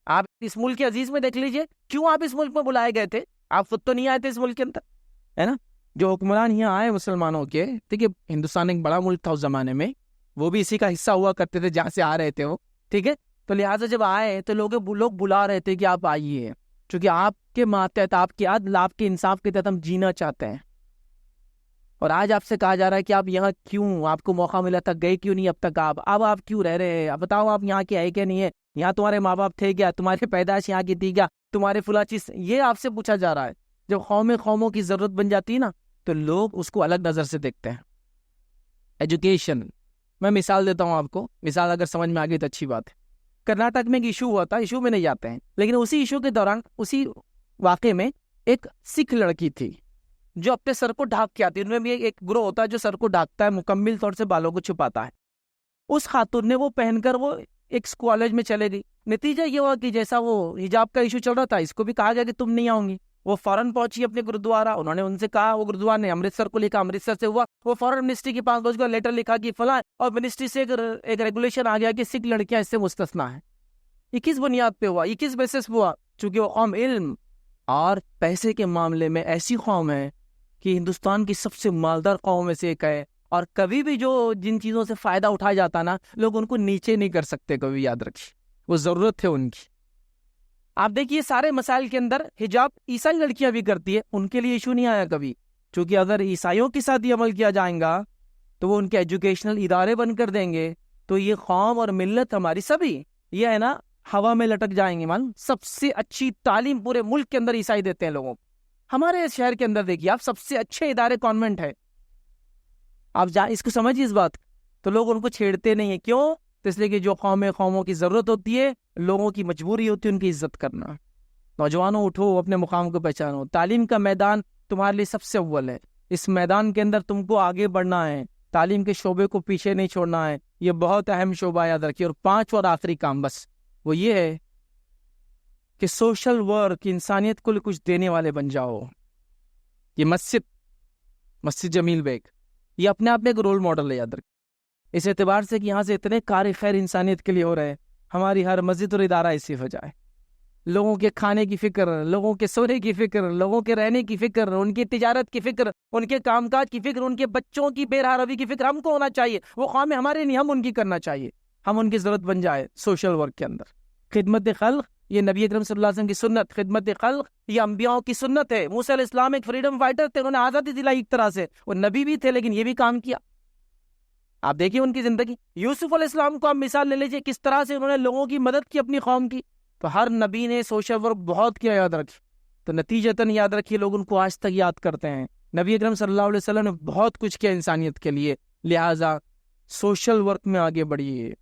آپ اس ملک کے عزیز میں دیکھ لیجئے, کیوں آپ اس ملک میں بلائے گئے تھے؟ آپ خود تو نہیں آئے تھے اس ملک کے اندر, ہے نا. جو حکمران یہاں آئے مسلمانوں کے, ٹھیک ہے, ہندوستان ایک بڑا ملک تھا اس زمانے میں, وہ بھی اسی کا حصہ ہوا کرتے تھے جہاں سے آ رہے تھے وہ, ٹھیک ہے. تو لہٰذا جب آئے تو لوگ بلا رہے تھے کہ آپ آئیے, چونکہ آپ کے ماتحت, آپ کے عدل, آپ کے انصاف کے تحت ہم جینا چاہتے ہیں. اور آج آپ سے کہا جا رہا ہے کہ آپ یہاں کیوں, آپ کو موقع ملا تھا, گئے کیوں نہیں اب تک اب آپ کیوں رہ رہے ہیں؟ اب بتاؤ آپ یہاں کے آئے کیا نہیں ہے؟ یہاں تمہارے ماں باپ تھے کیا؟ تمہاری پیدائش یہاں کی تھی کیا؟ تمہارے فلاں چیز, یہ آپ سے پوچھا جا رہا ہے. جب قوموں کی ضرورت بن جاتی ہے نا, تو لوگ اس کو الگ نظر سے دیکھتے ہیں. ایجوکیشن, میں مثال دیتا ہوں آپ کو, مثال اگر سمجھ میں آ گئی تو اچھی بات ہے. کرناٹک میں ایک ایشو ہوا تھا, ایشو میں نہیں جاتے ہیں, لیکن اسی ایشو کے دوران, اسی واقعے میں ایک سکھ لڑکی تھی جو اپنے سر کو ڈھانک کے آتی ہے. ان میں بھی ایک گروہ ہوتا ہے جو سر کو ڈھانکتا ہے, مکمل طور سے بالوں کو چھپاتا ہے. اس خاتون نے وہ پہن کر وہ ایک کالج میں چلے گئی. نتیجہ یہ ہوا کہ جیسا وہ حجاب کا ایشو چل رہا تھا, اس کو بھی کہا گیا کہ تم نہیں آؤں گی. وہ فوراً پہنچی اپنے گرودوارا, انہوں نے ان سے کہا, وہ گرودوارا نے امرتسر کو لکھا, امرتسر سے ہوا, وہ فوراً منسٹری کے پاس پہنچ کر لیٹر لکھا کہ فلاں, اور منسٹری سے ایک ریگولیشن آ گیا کہ سکھ لڑکیاں اس سے مستثنا ہیں. یہ کس بنیاد پہ ہوا؟ یہ کس بیسس پہ ہوا؟ چونکہ وہ قوم علم اور پیسے کے معاملے میں ایسی قوم ہے کہ ہندوستان کی سب سے مالدار قوم میں سے ایک ہے. اور کبھی بھی جن چیزوں سے فائدہ اٹھایا جاتا نا, لوگ ان کو نیچے نہیں کر سکتے کبھی. یاد رکھیے, وہ ضرورت ہے ان کی. آپ دیکھیے سارے مسائل کے اندر حجاب عیسائی لڑکیاں بھی کرتی ہے، ان کے لیے ایشو نہیں آیا کبھی، کیونکہ اگر عیسائیوں کے ساتھ یہ عمل کیا جائے گا تو وہ ان کے ایجوکیشنل ادارے بند کر دیں گے، تو یہ قوم اور ملت ہماری سبھی یہ ہے نا ہوا میں لٹک جائیں گے۔ مان سب سے اچھی تعلیم پورے ملک کے اندر عیسائی دیتے ہیں لوگوں کو۔ ہمارے شہر کے اندر دیکھیے آپ، سب سے اچھے ادارے کانوینٹ ہے، آپ اس کو سمجھیے اس بات، تو لوگ ان کو چھیڑتے نہیں ہیں، کیوں؟ تو اس لیے کہ جو قوموں کی ضرورت ہوتی ہے، لوگوں کی مجبوری ہوتی ہے ان کی عزت کرنا۔ نوجوانوں اٹھو، اپنے مقام کو پہچانو، تعلیم کا میدان تمہارے لیے سب سے اول ہے، اس میدان کے اندر تم کو آگے بڑھنا ہے، تعلیم کے شعبے کو پیچھے نہیں چھوڑنا ہے، یہ بہت اہم شعبہ یاد رکھیے۔ اور پانچواں اور آخری کام بس وہ یہ ہے کہ سوشل ورک، انسانیت کو کچھ دینے والے بن جاؤ۔ یہ مسجد جمیل بیگ یہ اپنے آپ میں ایک رول ماڈل ہے، یاد رکھیں، اس اعتبار سے کہ یہاں سے اتنے کار خیر انسانیت کے لیے ہو رہے ہیں، ہماری ہر مسجد اور ادارہ ایسی ہو جائے، لوگوں کے کھانے کی فکر، لوگوں کے سونے کی فکر، لوگوں کے رہنے کی فکر، ان کی تجارت کی فکر، ان کے کام کاج کی فکر، ان کے بچوں کی بے روی کی فکر ہم کو ہونا چاہیے۔ وہ قوم ہمارے نہیں، ہم ان کی کرنا چاہیے، ہم ان کی ضرورت بن جائے سوشل ورک کے اندر۔ خدمت خلق یہ نبی اکرم صلی اللہ علیہ وسلم کی سنت، خدمت خلق یہ انبیاء کی سنت ہے۔ موسیٰ علیہ السلام ایک فریڈم فائٹر تھے، انہوں نے آزادی دلائی ایک طرح سے، وہ نبی بھی تھے لیکن یہ بھی کام کیا۔ آپ دیکھیے ان کی زندگی، یوسف علیہ السلام کو آپ مثال لے لیجئے، کس طرح سے انہوں نے لوگوں کی مدد کی اپنی قوم کی۔ تو ہر نبی نے سوشل ورک بہت کیا، یاد رکھیے، تو نتیجتاً یاد رکھیے لوگ ان کو آج تک یاد کرتے ہیں۔ نبی اکرم صلی اللہ علیہ وسلم نے بہت کچھ کیا انسانیت کے لیے، لہٰذا سوشل ورک میں آگے بڑھیے،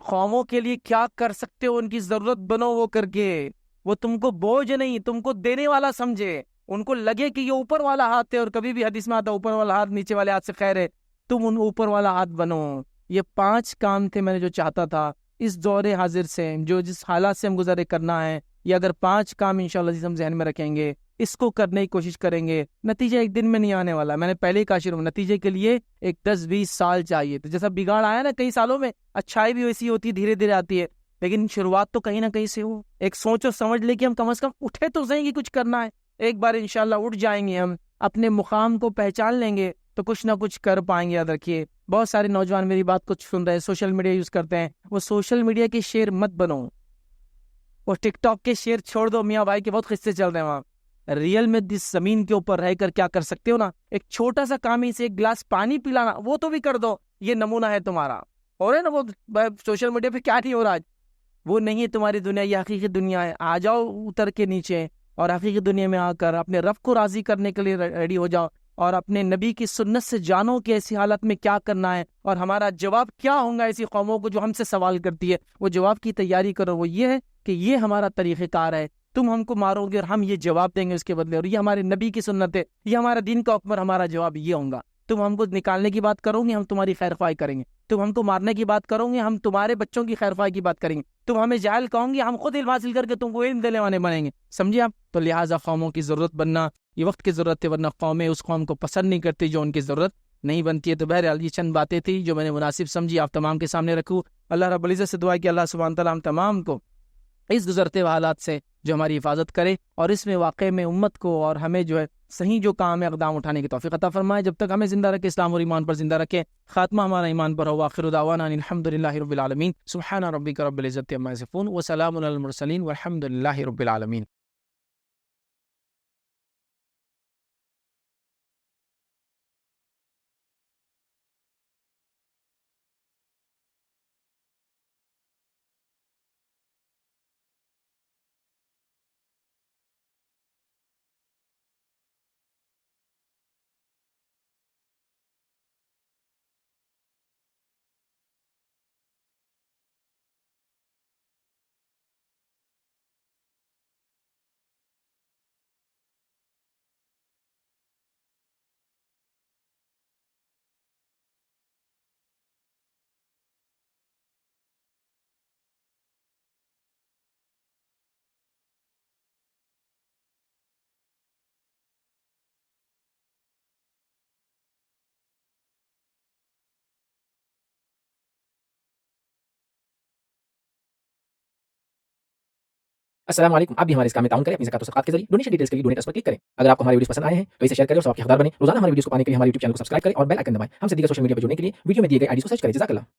قوموں کے لیے کیا کر سکتے ہو ان کی ضرورت بنو، وہ کر کے وہ تم کو بوجھ نہیں، تم کو دینے والا سمجھے، ان کو لگے کہ یہ اوپر والا ہاتھ ہے، اور کبھی بھی حدیث میں آتا اوپر والا ہاتھ نیچے والے ہاتھ سے خیر ہے، تم ان اوپر والا ہاتھ بنو۔ یہ 5 کام تھے میں نے جو چاہتا تھا اس دور حاضر سے، جو جس حالات سے ہم گزرے کرنا ہے، یہ اگر 5 کام انشاءاللہ ہم ذہن میں رکھیں گے، اس کو کرنے کی کوشش کریں گے، نتیجہ ایک دن میں نہیں آنے والا، میں نے پہلے ہی کہا شروع میں، نتیجے کے لیے ایک 10-20 سال چاہیے۔ تو جیسا بگاڑ آیا نا کئی سالوں میں، اچھائی بھی ویسی ہوتی ہے، دھیرے دھیرے آتی ہے، لیکن شروعات تو کہیں نہ کہیں سے ہو۔ ایک سوچ اور سمجھ لے کہ ہم کم از کم اٹھے تو صحیح کہ کچھ کرنا ہے، ایک بار انشاءاللہ اٹھ جائیں گے، ہم اپنے مقام کو پہچان لیں گے تو کچھ نہ کچھ کر پائیں گے۔ یاد رکھیے بہت سارے نوجوان میری بات کو سن رہے ہیں، سوشل میڈیا یوز کرتے ہیں، وہ سوشل میڈیا کے شیر مت بنو، وہ ٹک ٹاک کے شیر چھوڑ دو، میاں بھائی کے بہت قصے چل رہے ہیں وہاں۔ ریئل میں جس زمین کے اوپر رہ کر کیا کر سکتے ہو نا، ایک چھوٹا سا کام ہی سے ایک گلاس پانی پلانا، وہ تو بھی کر دو، یہ نمونہ ہے تمہارا۔ ہو رہا ہے نا وہ سوشل میڈیا پہ کیا نہیں ہو رہا آج، وہ نہیں ہے تمہاری دنیا، یہ حقیقی دنیا ہے۔ آ جاؤ اتر کے نیچے، اور حقیقی دنیا میں آ کر اپنے رب کو راضی کرنے کے لیے ریڈی ہو جاؤ، اور اپنے نبی کی سنت سے جانو کہ ایسی حالت میں کیا کرنا ہے، اور ہمارا جواب کیا ہوگا ایسی قوموں کو جو ہم سے سوال کرتی ہے، وہ جواب کی تیاری کرو۔ وہ یہ ہے کہ یہ ہمارا طریقہ کار ہے، تم ہم کو مارو گے اور ہم یہ جواب دیں گے اس کے بدلے، اور یہ ہمارے نبی کی سنت ہے، یہ ہمارا دین کا حکم، ہمارا جواب یہ ہوگا۔ تم ہم کو نکالنے کی بات کرو گے، ہم تمہاری خیر خواہی کریں گے، تم ہم کو مارنے کی بات کرو گے، ہم تمہارے بچوں کی خیر خواہی کی بات کریں گے، تم ہمیں جاہل کہو گے، ہم خود علم حاصل کر کے تم کو علم دینے والے بنیں گے، سمجھے آپ؟ تو لہٰذا قوموں کی ضرورت بننا یہ وقت کی ضرورت ہے، ورنہ قومیں اس قوم کو پسند نہیں کرتی جو ان کی ضرورت نہیں بنتی ہے۔ تو بہرحال یہ چند باتیں تھی جو میں نے مناسب سمجھی، آپ تمام کے سامنے رکھوں۔ اللہ رب العزت سے دعا کہ اللہ سبحانہ تعالیٰ ہم تمام کو اس گزرتے ہوئے حالات سے جو ہماری حفاظت کرے، اور اس میں واقع میں امت کو اور ہمیں جو ہے صحیح جو کام ہے اقدام اٹھانے کی توفیق عطا فرمائے۔ جب تک ہمیں زندہ رکھے، اسلام اور ایمان پر زندہ رکھے، خاتمہ ہمارا ایمان پر ہو۔ آخر دعوانا الحمد للہ رب العالمین، سبحان ربک رب العزت عما یصفون، وسلام علی المرسلین، والحمد للہ رب العالمین۔ السلام علیکم، آپ بھی ہمارے اس کام میں تعاون کریں اپنی زکات و صدقات کے ذریعے۔ ڈونیشن ڈیٹیلز کے لیے ڈونیٹ اس پر کلک کریں۔ اگر آپ کو ہمارے ویڈیوز پسند آئے ہیں تو اسے شیئر کریں اور ثواب کے حقدار بنیں۔ روزانہ ہمارے ویڈیوز کو پانے کے لیے ہمارے یوٹیوب چینل کو سبسکرائب کریں اور بیل آئکن دبائیں۔ ہم سے دیگر سوشل میڈیا پر جڑنے کے لیے ویڈیو میں دیے گئے آئی ڈی کو سرچ کریں۔ جزاک اللہ۔